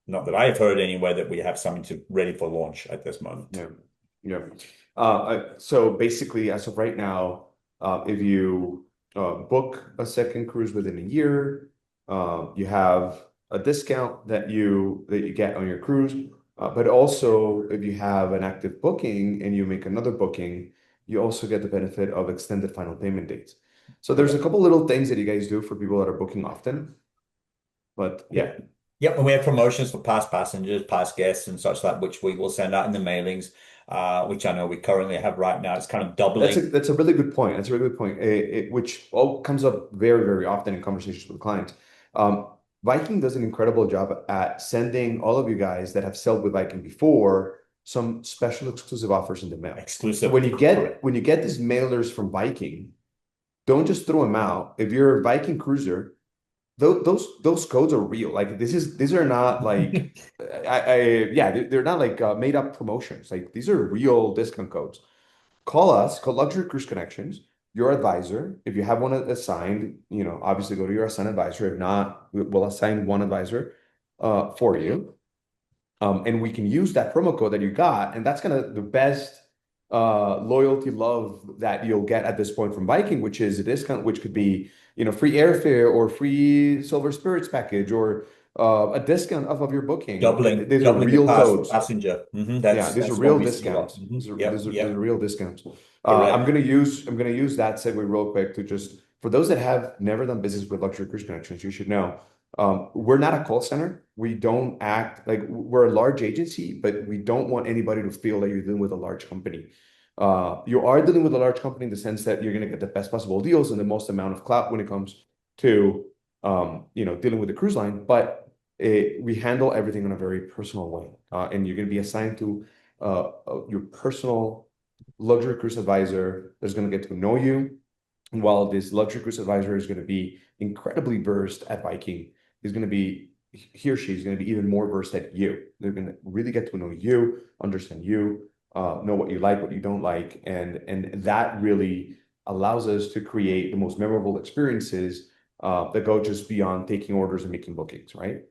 Not that I've heard anywhere that we have something ready for launch at this moment. Yeah. Yeah. So basically, as of right now, if you book a second cruise within a year, you have a discount that you get on your cruise. But also, if you have an active booking and you make another booking, you also get the benefit of extended final payment dates. So there's a Correct. couple little things that you guys do for people that are booking often. But yeah, Yep. Yep. And we have promotions for past passengers, past guests, and such like, which we will send out in the mailings, which I know we currently have right now. It's kind of That's a doubling. that's a really good point. That's a really good point. Which all comes up very, very often in conversations with clients. Um, Viking does an incredible job at sending all of you guys that have sailed with Viking before some special exclusive offers in the mail. So when Exclusivity. you get Correct. when you get these mailers from Viking, don't just throw them out. If you're a Viking cruiser, those codes are real. Like these are not like yeah, they're not like made up promotions. Like these are real discount codes. Call us, call Luxury Cruise Connections, your advisor. If you have one assigned, obviously go to your assigned advisor. If not, we'll assign one advisor for you. And we can use that promo code that you got, and that's kind of the best loyalty love that you'll get at this point from Viking, which is a discount, which could be, free airfare or free Silver Spirits package or a discount off of your booking. These are Doubling the real cost per codes. passenger. Yeah, these are That's one real we see a lot. discounts. Yep, These are yep, real discounts. correct. I'm gonna use that segue real quick to just for those that have never done business with Luxury Cruise Connections, you should know we're not a call center. We don't act like we're a large agency, but we don't want anybody to feel that you're dealing with a large company. You are dealing with a large company in the sense that you're gonna get the best possible deals and the most amount of clout when it comes to dealing with the cruise line, but we handle everything in a very personal way. And you're going to be assigned to your personal luxury cruise advisor that's going to get to know you. And while this luxury cruise advisor is going to be incredibly versed at Viking, he or she is going to be even more versed at you. They're going to really get to know you, understand you, know what you like, what you don't like, and that really allows us to create the most memorable experiences that go just beyond taking orders and making bookings, right?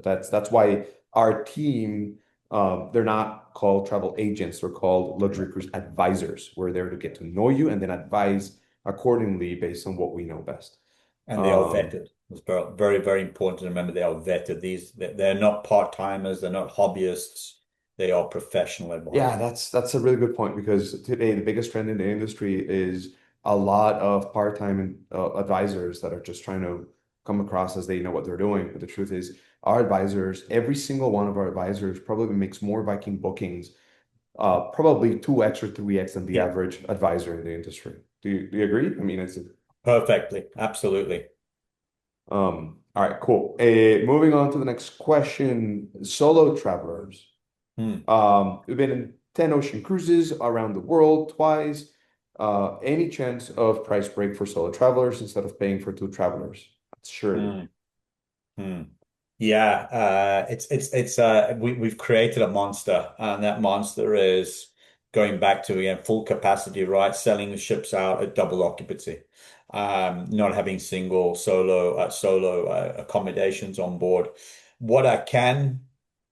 That's why our team, they're not called travel agents, they're called luxury cruise advisors. We're there to get to know you and then advise accordingly based on what we know best. And they are Um, vetted. It's very, very important to remember they are vetted. They're not part-timers, they're not hobbyists, they are professional yeah, advisors. that's a really good point because today the biggest trend in the industry is a lot of part-time advisors that are just trying to come across as they know what they're doing. But the truth is, our advisors, every single one of our advisors probably makes more Viking bookings, probably 2x or 3x than the Yeah, average advisor in the industry. Do you agree? I mean, perfectly. Absolutely. all right, cool. Moving on to the next question. Solo travelers. Hmm. We've been in 10 ocean cruises around the world twice. Any chance of price break for solo travelers instead of paying for two travelers? Surely. Hmm. Hmm. Yeah, we've created a monster, and that monster is going back to again full capacity, right? Selling the ships out at double occupancy, not having solo accommodations on board. What I can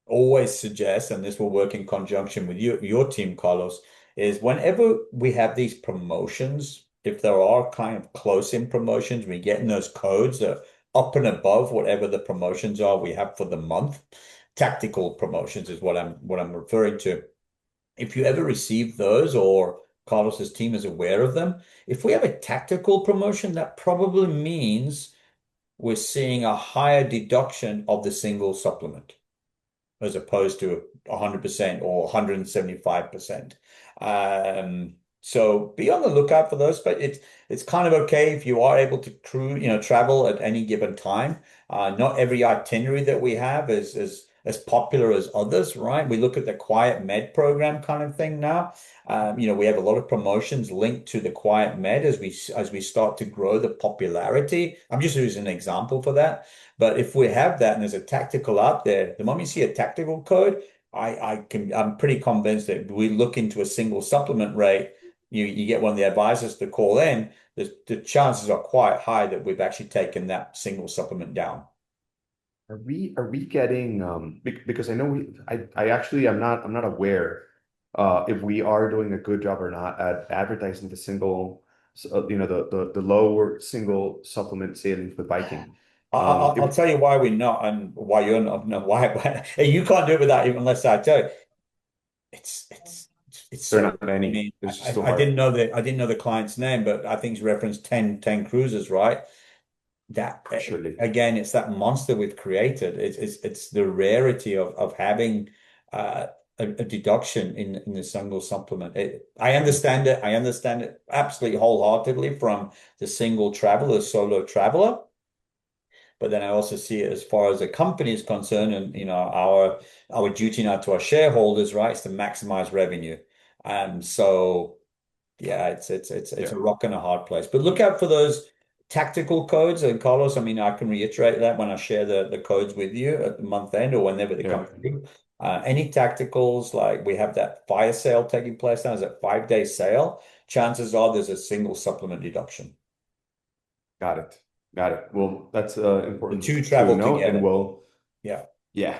always suggest, and this will work in conjunction with your team, Carlos, is whenever we have these promotions, if there are kind of close-in promotions, we get in those codes that up and above whatever the promotions are we have for the month. Tactical promotions is what I'm referring to. If you ever receive those or Carlos's team is aware of them, if we have a tactical promotion, that probably means we're seeing a higher deduction of the single supplement as opposed to 100% or 175%. So be on the lookout for those, but it's kind of okay if you are able to travel at any given time. Not every itinerary that we have is as popular as others, right? We look at the Quiet Med program kind of thing now. We have a lot of promotions linked to the Quiet Med as we start to grow the popularity. I'm just using an example for that. But if we have that and there's a tactical out there, the moment you see a tactical code, I'm pretty convinced that we look into a single supplement rate, you get one of the advisors to call in, the chances are quite high that we've actually taken that single supplement down. Are we getting because I know I actually I'm not aware if we are doing a good job or not at advertising the single the lower single supplement sailings with Viking. I'll If tell you why we're not and why you're not. No, why you can't do it without even unless I tell you. It's it's it's there are so. not I any, mean, it's just too I hard. I didn't know the client's name, but I think he's referenced 10 cruises, right? That Surely. again, it's that monster we've created. It's the rarity of having a deduction in the single supplement. I understand it. I understand it absolutely wholeheartedly from the single traveler, solo traveler. But then I also see it as far as the company is concerned, and our duty now to our shareholders, right, is to maximize revenue. And so yeah, it's Yeah. a rock and a hard place. But look out for those tactical codes. And Carlos, I mean, I can reiterate that when I share the codes with you at the month end or whenever they Yeah. come through. Any tacticals, like we have that fire sale taking place now, is a 5-day sale. Chances are there's a single supplement deduction. Got it. Got it. Well, that's The important two to travel know and together. we'll Yeah, yeah.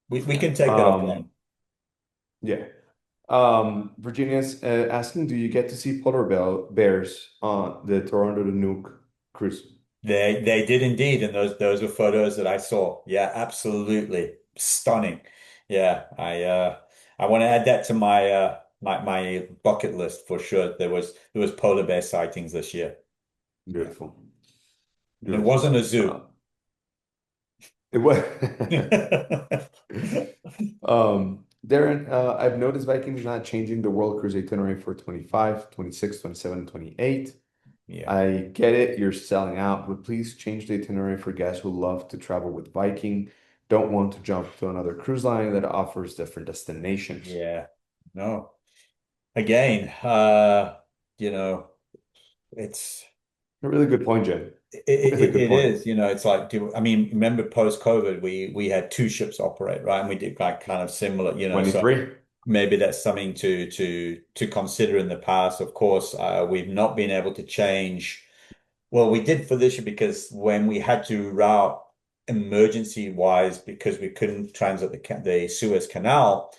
we can take that offline. Um yeah. Virginia's asking, do you get to see polar bears on the Toronto to Nuuk cruise? They did indeed, and those were photos that I saw. Yeah, absolutely stunning. Yeah, I want to add that to my bucket list for sure. There was polar bear sightings this year, Beautiful, and it beautiful. wasn't a zoo. Uh, it was. Darren, I've noticed Vikings not changing the World Cruise itinerary for 25, 26, 27, 28. Yeah. I get it, you're selling out, but please change the itinerary for guests who love to travel with Viking, don't want to jump to another cruise line that offers different destinations. Yeah. No. Again, you know, it's A really good point, Jim. it, Really it, good it point. is, it's like I mean, remember post-COVID, we had two ships operate, right? And we did like kind of similar, so 23. maybe that's something to consider in the past. Of course, we've not been able to change. Well, we did for this year because when we had to route emergency wise because we couldn't transit the Suez Canal,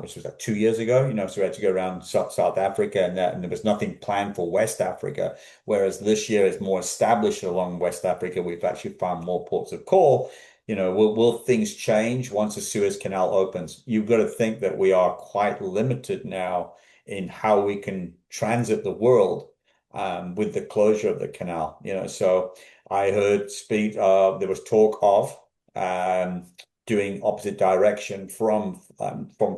which was like 2 years ago, so we had to go around South Africa and there was nothing planned for West Africa. Whereas this year is more established along West Africa. We've actually found more ports of call. Will things change once the Suez Canal opens? You've got to think that we are quite limited now in how we can transit the world with the closure of the canal. So I heard there was talk of doing opposite direction from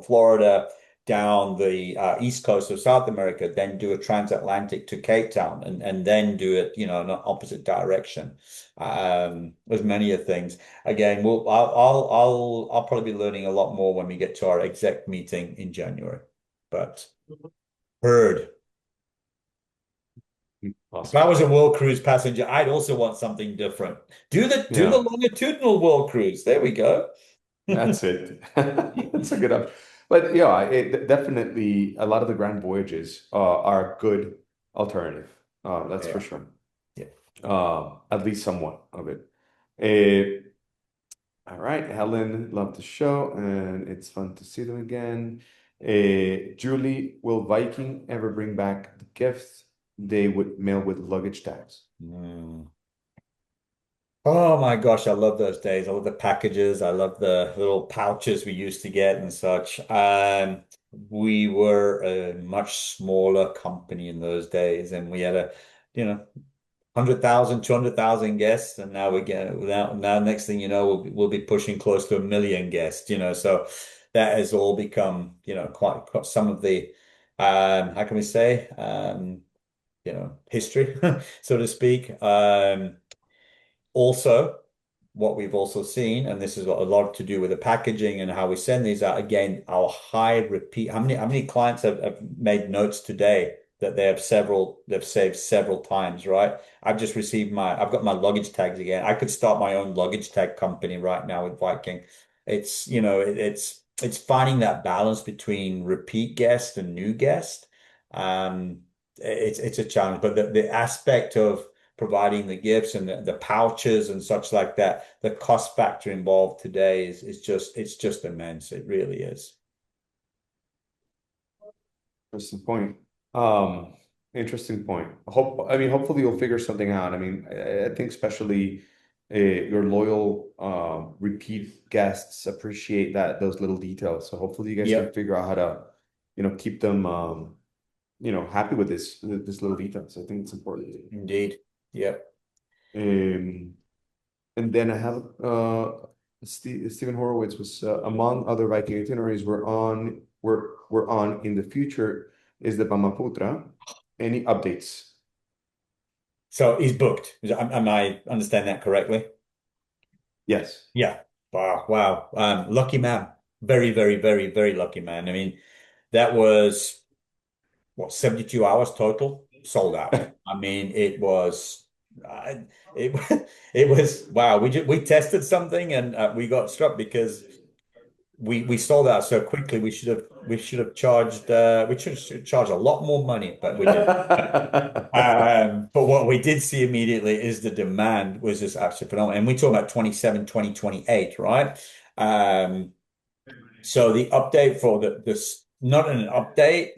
Florida down the east coast of South America, then do a transatlantic to Cape Town, and then do it, in an opposite direction. There's many of things. Again, I'll probably be learning a lot more when we get to our exec meeting in January. But heard. If I Awesome. was a world cruise passenger, I'd also want something different. Do the Yeah, longitudinal world cruise. There we go. that's it. That's a good up. But yeah, definitely a lot of the grand voyages are a good alternative. That's for Yeah. sure. Yeah. At least somewhat of it. Uh, all right, Helen, love the show, and it's fun to see them again. Julie, will Viking ever bring back the gifts they would mail with luggage tags? Mm. Oh my gosh, I love those days. I love the packages. I love the little pouches we used to get and such. We were a much smaller company in those days, and we had 100,000, 200,000 guests, and now we get now next thing you know, we'll be pushing close to 1 million guests, so that has all become, quite some of the how can we say history, so to speak. Also, what we've also seen, and this has got a lot to do with the packaging and how we send these out, again, our high repeat. How many clients have made notes today that they've saved several times, right? I've got my luggage tags again. I could start my own luggage tag company right now with Viking. It's finding that balance between repeat guest and new guest. Um, it's a challenge, but the aspect of providing the gifts and the pouches and such like that, the cost factor involved today it's just immense. It really is. Interesting point. Um, Interesting point. Hopefully you'll figure something out. I think especially your loyal repeat guests appreciate those little details. So hopefully you guys can Yep, figure out how to, keep them happy with this little details. I think it's important. indeed. Yep. Um, and then I have Stephen Horowitz was among other Viking itineraries we're on in the future is the Brahmaputra. Any updates? So he's booked. Am I understand that correctly? Yes. Yeah. Wow. Wow. Lucky man. Very, very, very, very lucky man. I mean, that was what, 72 hours total sold out. I mean, uh, it it was wow. We tested something and we got struck because we sold out so quickly. We should have charged a lot more money, but we didn't. But what we did see immediately is the demand was just absolutely phenomenal. And we talk about 27, 2028, right? Um, so the update for this, not an update,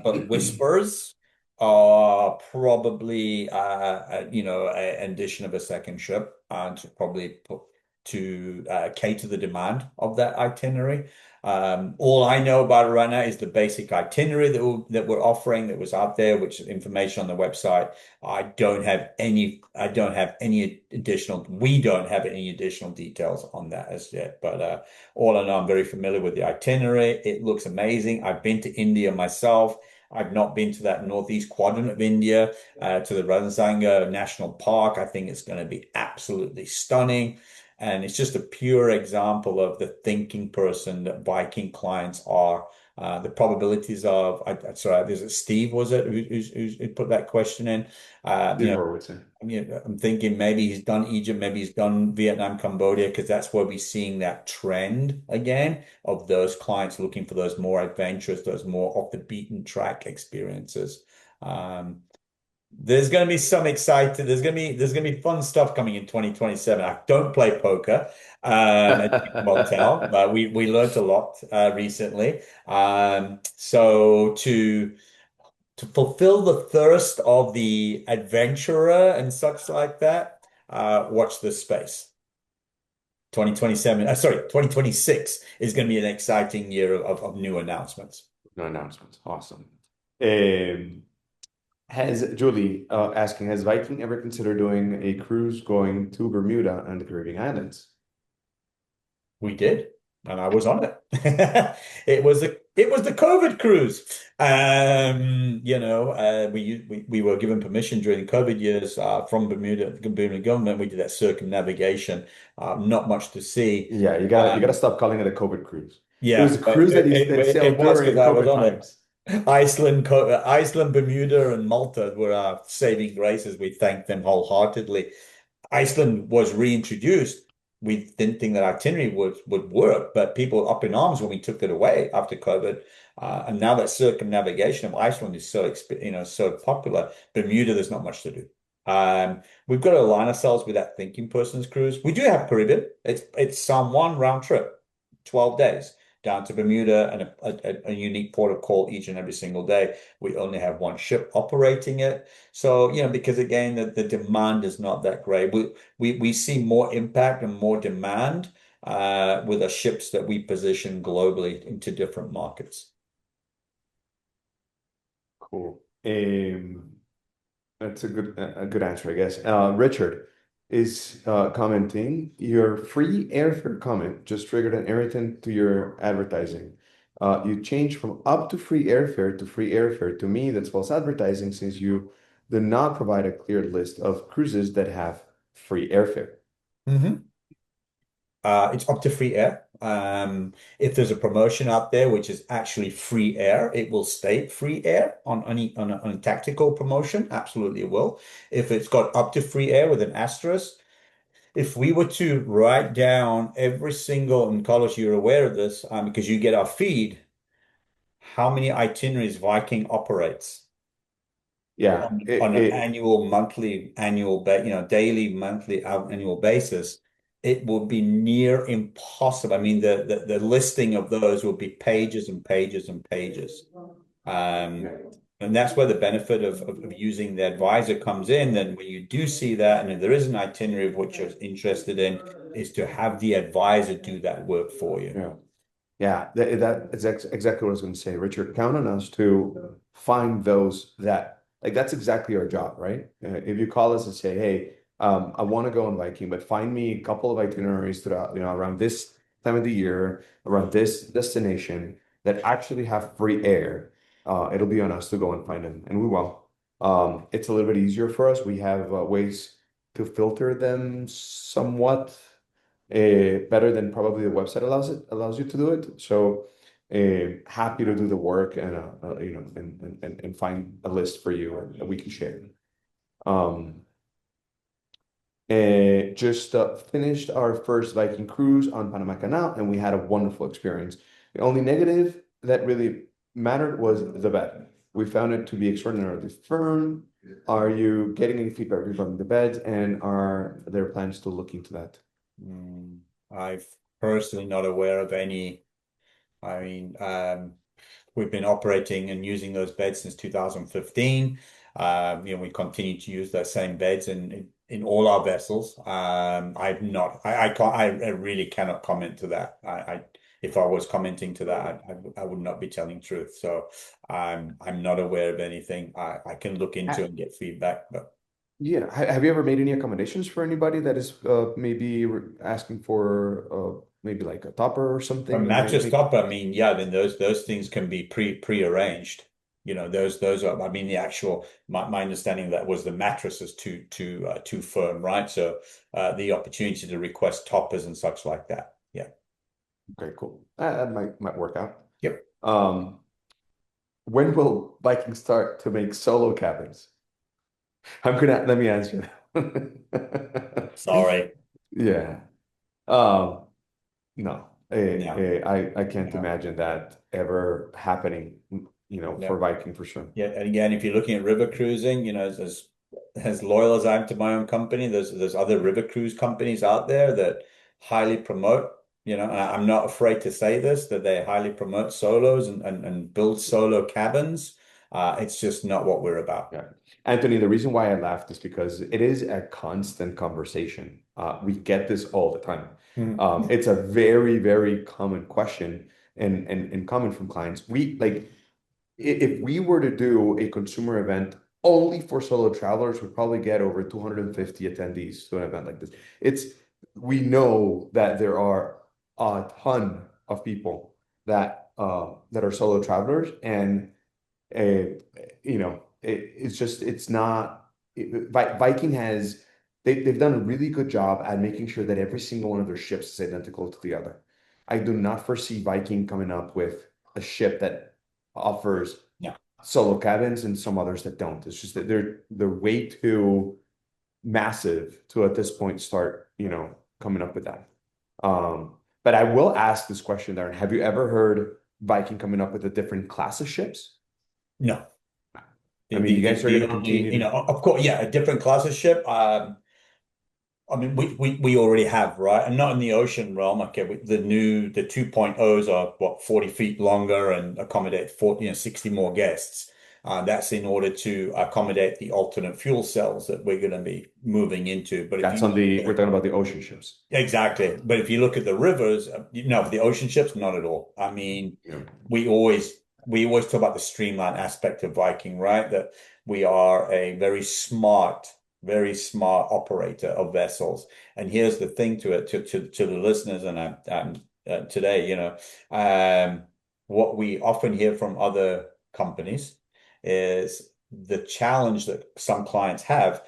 but whispers. Probably an addition of a second ship to probably put to cater the demand of that itinerary. All I know about it right now is the basic itinerary that we're offering that was out there, which is information on the website. We don't have any additional details on that as yet. But all I know, I'm very familiar with the itinerary. It looks amazing. I've been to India myself. I've not been to that northeast quadrant of India, to the Ranzanga National Park. I think it's going to be absolutely stunning. And it's just a pure example of the thinking person that Viking clients are. The probabilities of, sorry, is it Steve, was it, who put that question in? Steve Horowitz. I'm thinking maybe he's done Egypt, maybe he's done Vietnam, Cambodia, because that's where we're seeing that trend again of those clients looking for those more adventurous, those more off the beaten track experiences. Um, there's going to be some exciting. There's going to be fun stuff coming in 2027. I don't play poker, as you can well tell, but we learned a lot recently. So to fulfill the thirst of the adventurer and such like that, watch this space. 2027, sorry, 2026 is going to be an exciting year of new announcements. No announcements. Awesome. Um, has Julie asking, has Viking ever considered doing a cruise going to Bermuda and the Caribbean islands? We did, and I was on it. It was the COVID cruise. We were given permission during the COVID years from the Bermuda government. We did that circumnavigation. Not much to see. Yeah, you gotta stop calling it a COVID cruise. It was Yeah, a but cruise that it sailed was because during I was COVID on it. times. Iceland, Bermuda, and Malta were our saving graces. We thank them wholeheartedly. Iceland was reintroduced. We didn't think that itinerary would work, but people were up in arms when we took it away after COVID. And now that circumnavigation of Iceland is so popular. Bermuda, there's not much to do. We've got to align ourselves with that thinking person's cruise. We do have Caribbean. It's some one round trip, 12 days down to Bermuda and a unique port of call each and every single day. We only have one ship operating it. So, because again, the demand is not that great. We see more impact and more demand with the ships that we position globally into different markets. Cool. That's a good answer, I guess. Richard is commenting, your free airfare comment just triggered an irritant to your advertising. You changed from up to free airfare to free airfare. To me, that's false advertising since you did not provide a clear list of cruises that have free airfare. Mhm. It's up to free air. If there's a promotion out there which is actually free air, it will state free air on a tactical promotion. Absolutely, it will. If it's got up to free air with an asterisk, if we were to write down every single, and Carlos, you're aware of this, because you get our feed, how many itineraries Viking operates Yeah, on an annual, monthly, daily, monthly, annual basis, it will be near impossible. I mean, the listing of those will be pages and pages and pages. Um, and that's where the benefit of using the advisor comes in. Then when you do see that, and if there is an itinerary of what you're interested in, is to have the advisor do that work for you. yeah. Yeah, that is exactly what I was going to say, Richard. Count on us to find those that like that's exactly our job, right? If you call us and say, "Hey, I want to go on Viking, but find me a couple of itineraries throughout, around this time of the year, around this destination that actually have free air," it'll be on us to go and find them, and we will. It's a little bit easier for us. We have ways to filter them somewhat better than probably the website allows you to do it. So happy to do the work and and find a list for you and we can share. Um, just finished our first Viking cruise on Panama Canal and we had a wonderful experience. The only negative that really mattered was the bed. We found it to be extraordinarily firm. Are you getting any feedback regarding the beds and are there plans to look into that? I've personally not aware of any. I mean, we've been operating and using those beds since 2015. We continue to use those same beds in all our vessels. I've not, I can't, I really cannot comment to that. If I was commenting to that, I would not be telling truth. So I'm not aware of anything. I can look into and get feedback, but. Yeah. Have you ever made any accommodations for anybody that is maybe asking for maybe like a topper or A something that might mattress make top, I mean, yeah, then those things can be prearranged. Those are, I mean, the actual my understanding of that was the mattress is too firm, right? So the opportunity to request toppers and such like that. Yeah. okay, cool. That might work out. Yep. Um, when will Viking start to make solo cabins? Let me answer that. Sorry. Yeah. No, No. I can't No. imagine that ever happening, for No. Viking for sure. Yeah, and again, if you're looking at river cruising, as loyal as I am to my own company, there's other river cruise companies out there that highly promote, and I'm not afraid to say this, that they highly promote solos and build solo cabins. It's just not what we're about. Yeah. Anthony, the reason why I laughed is because it is a constant conversation. We get this all the time. Mhm. It's a very, very common question and common from clients. If we were to do a consumer event only for solo travelers, we'd probably get over 250 attendees to an event like this. We know that there are a ton of people that are solo travelers, and it's not Viking they've done a really good job at making sure that every single one of their ships is identical to the other. I do not foresee Viking coming up with a ship that offers Yeah. solo cabins and some others that don't. It's just that they're way too massive to at this point start, coming up with that. But I will ask this question, Darren. Have you ever heard Viking coming up with a different class of ships? No. I mean, you guys are going to Only, continue to. of course, yeah, a different class of ship. I mean, we already have, right? And not in the ocean realm. Okay, the 2.0s are what, 40 feet longer and accommodate 60 more guests. That's in order to accommodate the alternate fuel cells that we're going to be moving into. But if That's you on we're talking about the ocean ships. exactly, but if you look at the rivers, the ocean ships, not at all. I mean, Yeah. we always we always talk about the streamline aspect of Viking, right? That we are a very smart operator of vessels. And here's the thing to it, to the listeners, and today, what we often hear from other companies is the challenge that some clients have.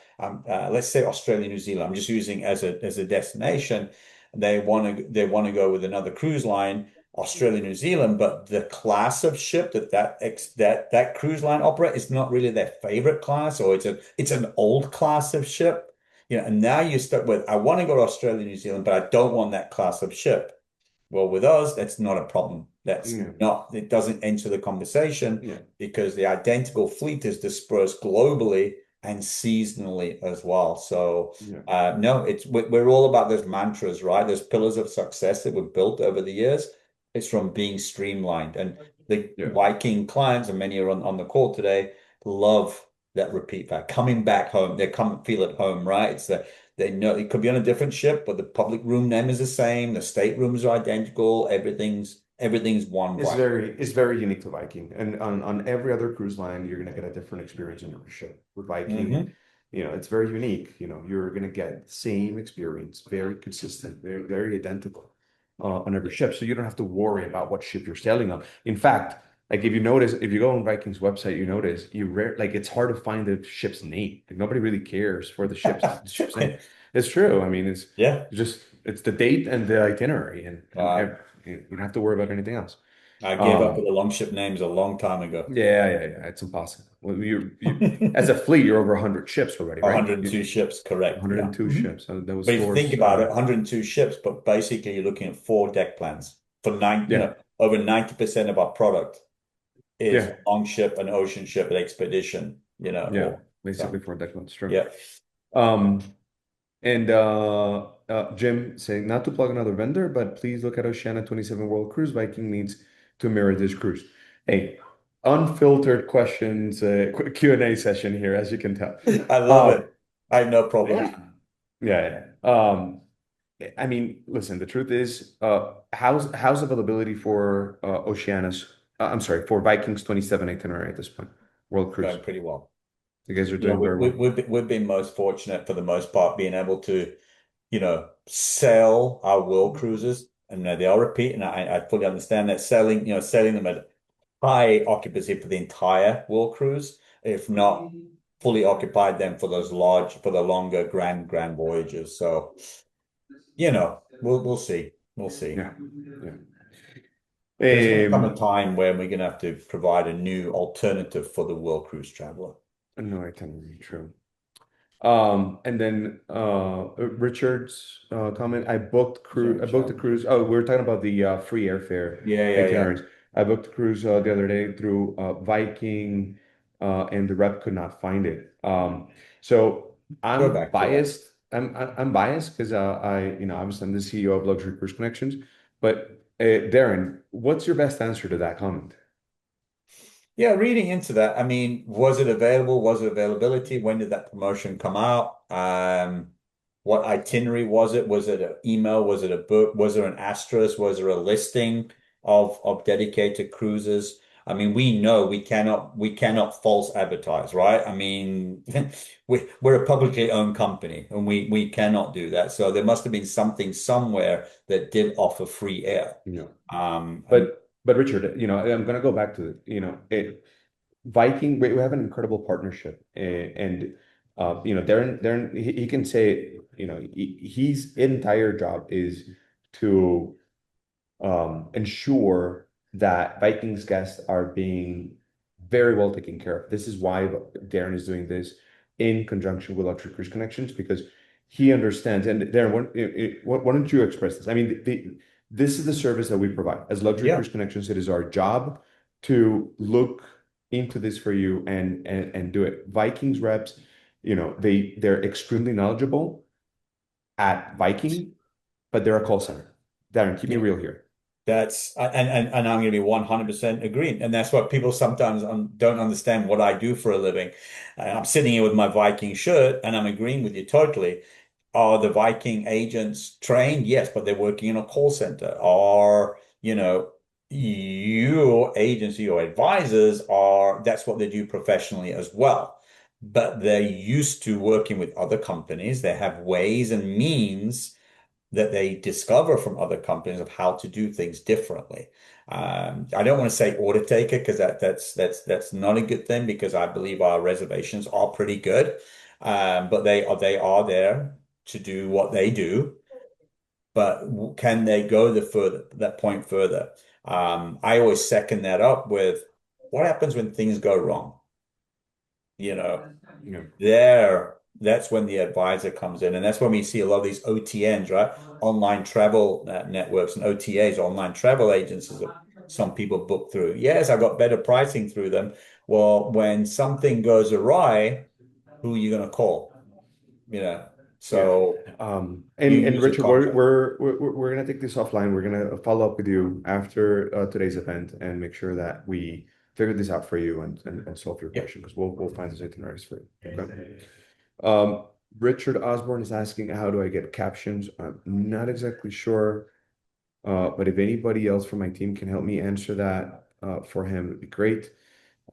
Let's say Australia, New Zealand. I'm just using as a destination. They want to go with another cruise line, Australia, New Zealand, but the class of ship that cruise line operate is not really their favorite class, or it's an old class of ship. And now you're stuck with, I want to go to Australia, New Zealand, but I don't want that class of ship. Well, with us, that's not a problem. Yeah. It doesn't enter the conversation Yeah. because the identical fleet is dispersed globally and seasonally as well. So, Yeah. no, we're all about those mantras, right? Those pillars of success that were built over the years. It's from being streamlined. And the Yeah. Viking clients, and many are on the call today, love that repeat back, coming back home. They come feel at home, right? It's that they know it could be on a different ship, but the public room name is the same. The staterooms are identical. Everything's one It's Viking. very unique to Viking. And on every other cruise line, you're gonna get a different experience on every ship. With Viking, Hmm. it's very unique. You're gonna get the same experience, very consistent, very identical on every ship. So you don't have to worry about what ship you're sailing on. In fact, like if you go on Viking's website, you notice it's hard to find the ship's name. Like nobody really cares for the ship's name. It's true. I mean, Yeah. it's the date and the itinerary, Uh, you don't have to worry about anything else. I gave up Um, with the longship names a long time ago. yeah. It's impossible. Well, as a fleet, you're over 100 ships already, right? 102 ships, correct. Yeah. 102 Mhm. ships. That was But if you think stores. about it, 102 ships, but basically you're looking at four deck plans for Yeah, over 90% of our product is yeah, long ship and ocean ship and expedition, yeah. so Basically for decklines, true. yeah. Um, and Jim saying not to plug another vendor, but please look at Oceania 27 World Cruise. Viking needs to mirror this cruise. Hey, unfiltered questions, Q&A session here, as you can tell. I love Um, it. I have no problem. yeah, yeah. I mean, listen, the truth is, how's availability for Oceanus? I'm sorry, for Vikings 27 itinerary at this point, World Cruise. Going pretty well. You guys are You know, doing very well. we've been most fortunate for the most part being able to, sell our world cruises. And they are repeat, and I fully understand that selling them at high occupancy for the entire world cruise, if not fully occupied them for for the longer grand voyages. So, we'll see. We'll see. Yeah, There's going to yeah. come a time when we're going to have to provide a new alternative for the world cruise traveler. No itinerary, true. And then Richard's comment, I booked the Sure. cruise. Oh, we were talking about the free airfare Yeah. itineraries. I booked the cruise the other day through Viking, and the rep could not find it. So Go I'm back to that. biased. I'm biased because obviously I'm the CEO of Luxury Cruise Connections. But Darren, what's your best answer to that comment? Yeah, reading into that, I mean, was it available? Was it availability? When did that promotion come out? What itinerary was it? Was it an email? Was it a book? Was there an asterisk? Was there a listing of dedicated cruises? I mean, we know we cannot false advertise, right? I mean, we're a publicly owned company and we cannot do that. So there must have been something somewhere that did offer free air. No. And But Richard, I'm gonna go back to Viking. We have an incredible partnership, and Darren, he can say, his entire job is to ensure that Vikings guests are being very well taken care of. This is why Darren is doing this in conjunction with Luxury Cruise Connections, because he understands. And Darren, why don't you express this? I mean, this is the service that we provide as Luxury yeah. Cruise Connections. It is our job to look into this for you and do it. Vikings reps, they're extremely knowledgeable at Viking, but they're a call center. Darren, keep me real here. And I'm going to be 100% agreeing. And that's what people sometimes don't understand what I do for a living. I'm sitting here with my Viking shirt and I'm agreeing with you totally. Are the Viking agents trained? Yes, but they're working in a call center. Or, your agency or advisors that's what they do professionally as well. But they're used to working with other companies. They have ways and means that they discover from other companies of how to do things differently. I don't want to say order taker because that's not a good thing because I believe our reservations are pretty good, but they are there to do what they do. But can they go that point further? I always second that up with what happens when things go wrong. You know, Yeah. that's when the advisor comes in, and that's when we see a lot of these OTNs, right? Online travel networks and OTAs, online travel agencies that some people book through. Yes, I got better pricing through them. Well, when something goes awry, who are you going to call? You know, Yeah. so you And use a Richard, we're contract. we're we're we're gonna take this offline. We're gonna follow up with you after today's event and make sure that we figure this out for you and solve your Yep. question because we'll find those itineraries for you. Okay. Um, Richard Osborne is asking, how do I get captions? I'm not exactly sure, but if anybody else from my team can help me answer that for him, it'd be great.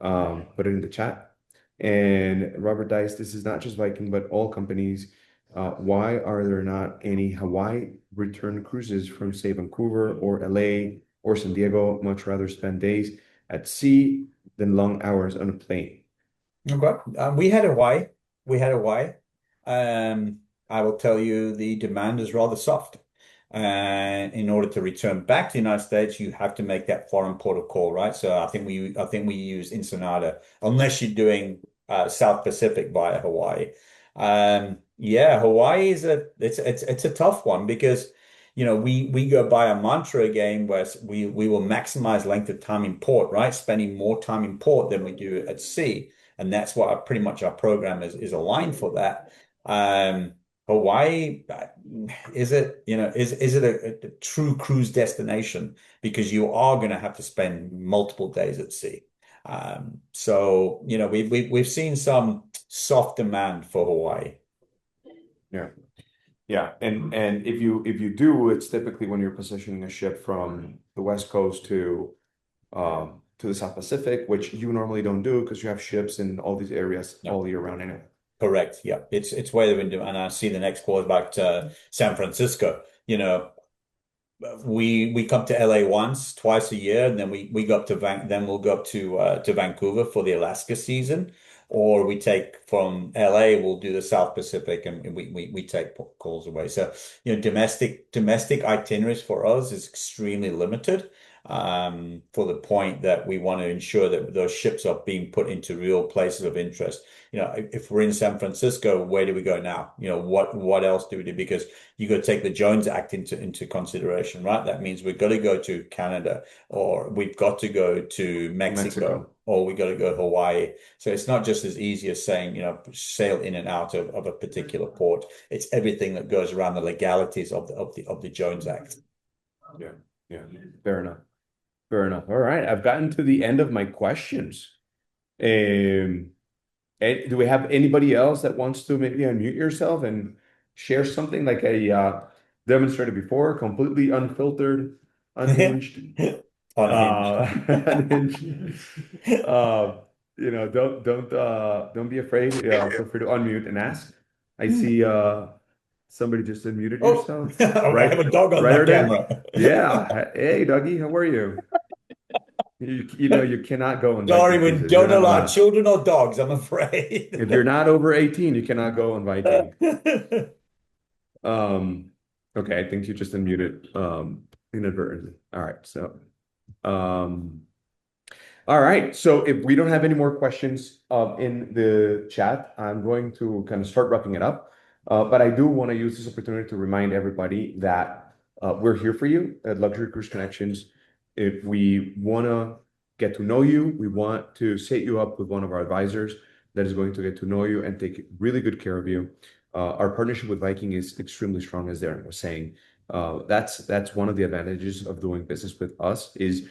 Put it in the chat. And Robert Dice, this is not just Viking, but all companies. Why are there not any Hawaii return cruises from, say, Vancouver or LA or San Diego? Much rather spend days at sea than long hours on a plane. Okay. We had Hawaii. We had Hawaii. I will tell you the demand is rather soft. And in order to return back to the United States, you have to make that foreign port of call, right? So I think we use Ensenada, unless you're doing South Pacific via Hawaii. Yeah, Hawaii is it's a tough one because we go by a mantra again where we will maximize length of time in port, right? Spending more time in port than we do at sea. And that's what pretty much our program is aligned for that. Hawaii, is it, is it a true cruise destination? Because you are going to have to spend multiple days at sea. So, we've seen some soft demand for Hawaii. Yeah. Yeah, and if you do, it's typically when you're positioning a ship from the West Coast to the South Pacific, which you normally don't do because you have ships in all these areas No, all year round anyway. correct. Yeah, it's way the window, and I see the next call back to San Francisco. We come to LA once, twice a year, and then we go up to then we'll go up to Vancouver for the Alaska season, or we take from LA, we'll do the South Pacific, and we take calls away. So domestic itineraries for us is extremely limited. For the point that we want to ensure that those ships are being put into real places of interest. If we're in San Francisco, where do we go now? What else do we do? Because you got to take the Jones Act into consideration, right? That means we've got to go to Canada, or we've got to go to Mexico, or we got to go to Hawaii. So it's not just as easy as saying, sail in and out of a particular port. It's everything that goes around the legalities of the Jones Act. Yeah, yeah, fair enough. Fair enough. All right, I've gotten to the end of my questions. Do we have anybody else that wants to maybe unmute yourself and share something like I demonstrated before, completely unfiltered, unhinged, Unhinged. unhinged. Don't be afraid. Feel free to unmute and ask. I see somebody just unmuted Oh, yourself. I have a dog on Right that over there. camera. Yeah. Hey, Dougie, how are you? You cannot go on Sorry, Viking we cruises. You're don't not allow allowed. children or dogs, I'm afraid. If you're not over 18, you cannot go on Viking. Um, okay, I think you just unmuted inadvertently. All right, so um all right, so if we don't have any more questions in the chat, I'm going to kind of start wrapping it up. But I do want to use this opportunity to remind everybody that we're here for you at Luxury Cruise Connections. If we want to get to know you, we want to set you up with one of our advisors that is going to get to know you and take really good care of you. Our partnership with Viking is extremely strong, as Darren was saying. That's one of the advantages of doing business with us is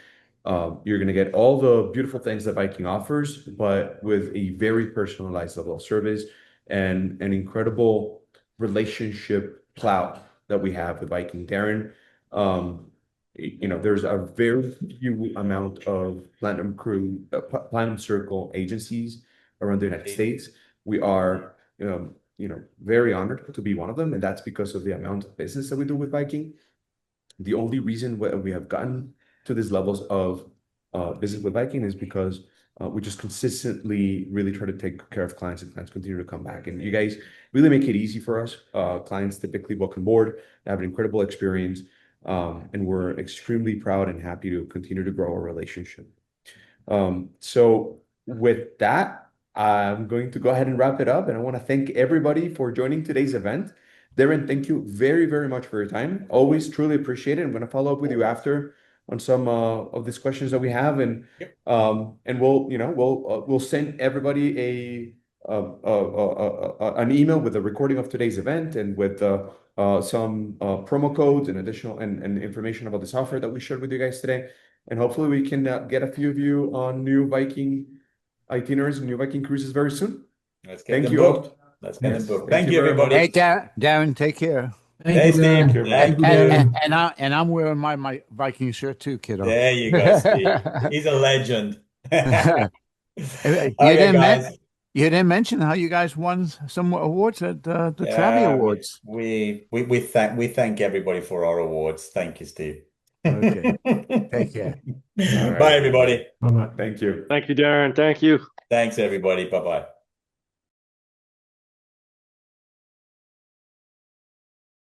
you're going to get all the beautiful things that Viking offers, but with a very personalized level of service and an incredible relationship cloud that we have with Viking. Darren, there's a very few amount of Platinum Circle agencies around the United States. We are, very honored to be one of them, and that's because of the amount of business that we do with Viking. The only reason we have gotten to these levels of business with Viking is because we just consistently really try to take care of clients, and clients continue to come back. And you guys really make it easy for us. Clients typically welcome board, they have an incredible experience, and we're extremely proud and happy to continue to grow our relationship. So with that, I'm going to go ahead and wrap it up. And I want to thank everybody for joining today's event. Darren, thank you very, very much for your time. Always truly appreciate it. I'm going to follow up with you after on some of these questions that we have, and we'll send everybody an email with a recording of today's event and with some promo codes and additional and information about this offer that we shared with you guys today. And hopefully we can get a few of you on new Viking itineraries and new Viking cruises very soon. Let's get Thank them you booked. all. Let's get them Yes, booked. thank Thank you you, very much. everybody. Hey, Darren, take care. Hey, Steve. Thank you. Thank you. And I'm wearing my Viking shirt too, kiddo. There you go, Steve. He's a legend. You Okay, didn't guys. you didn't mention how you guys won some awards at the Travi Yeah, Awards. we thank everybody for our awards. Thank you, Steve. Okay. Take care. All right, Bye, everybody. Thank you. Thank you, Darren. Thank you. Thanks, everybody. Bye-bye.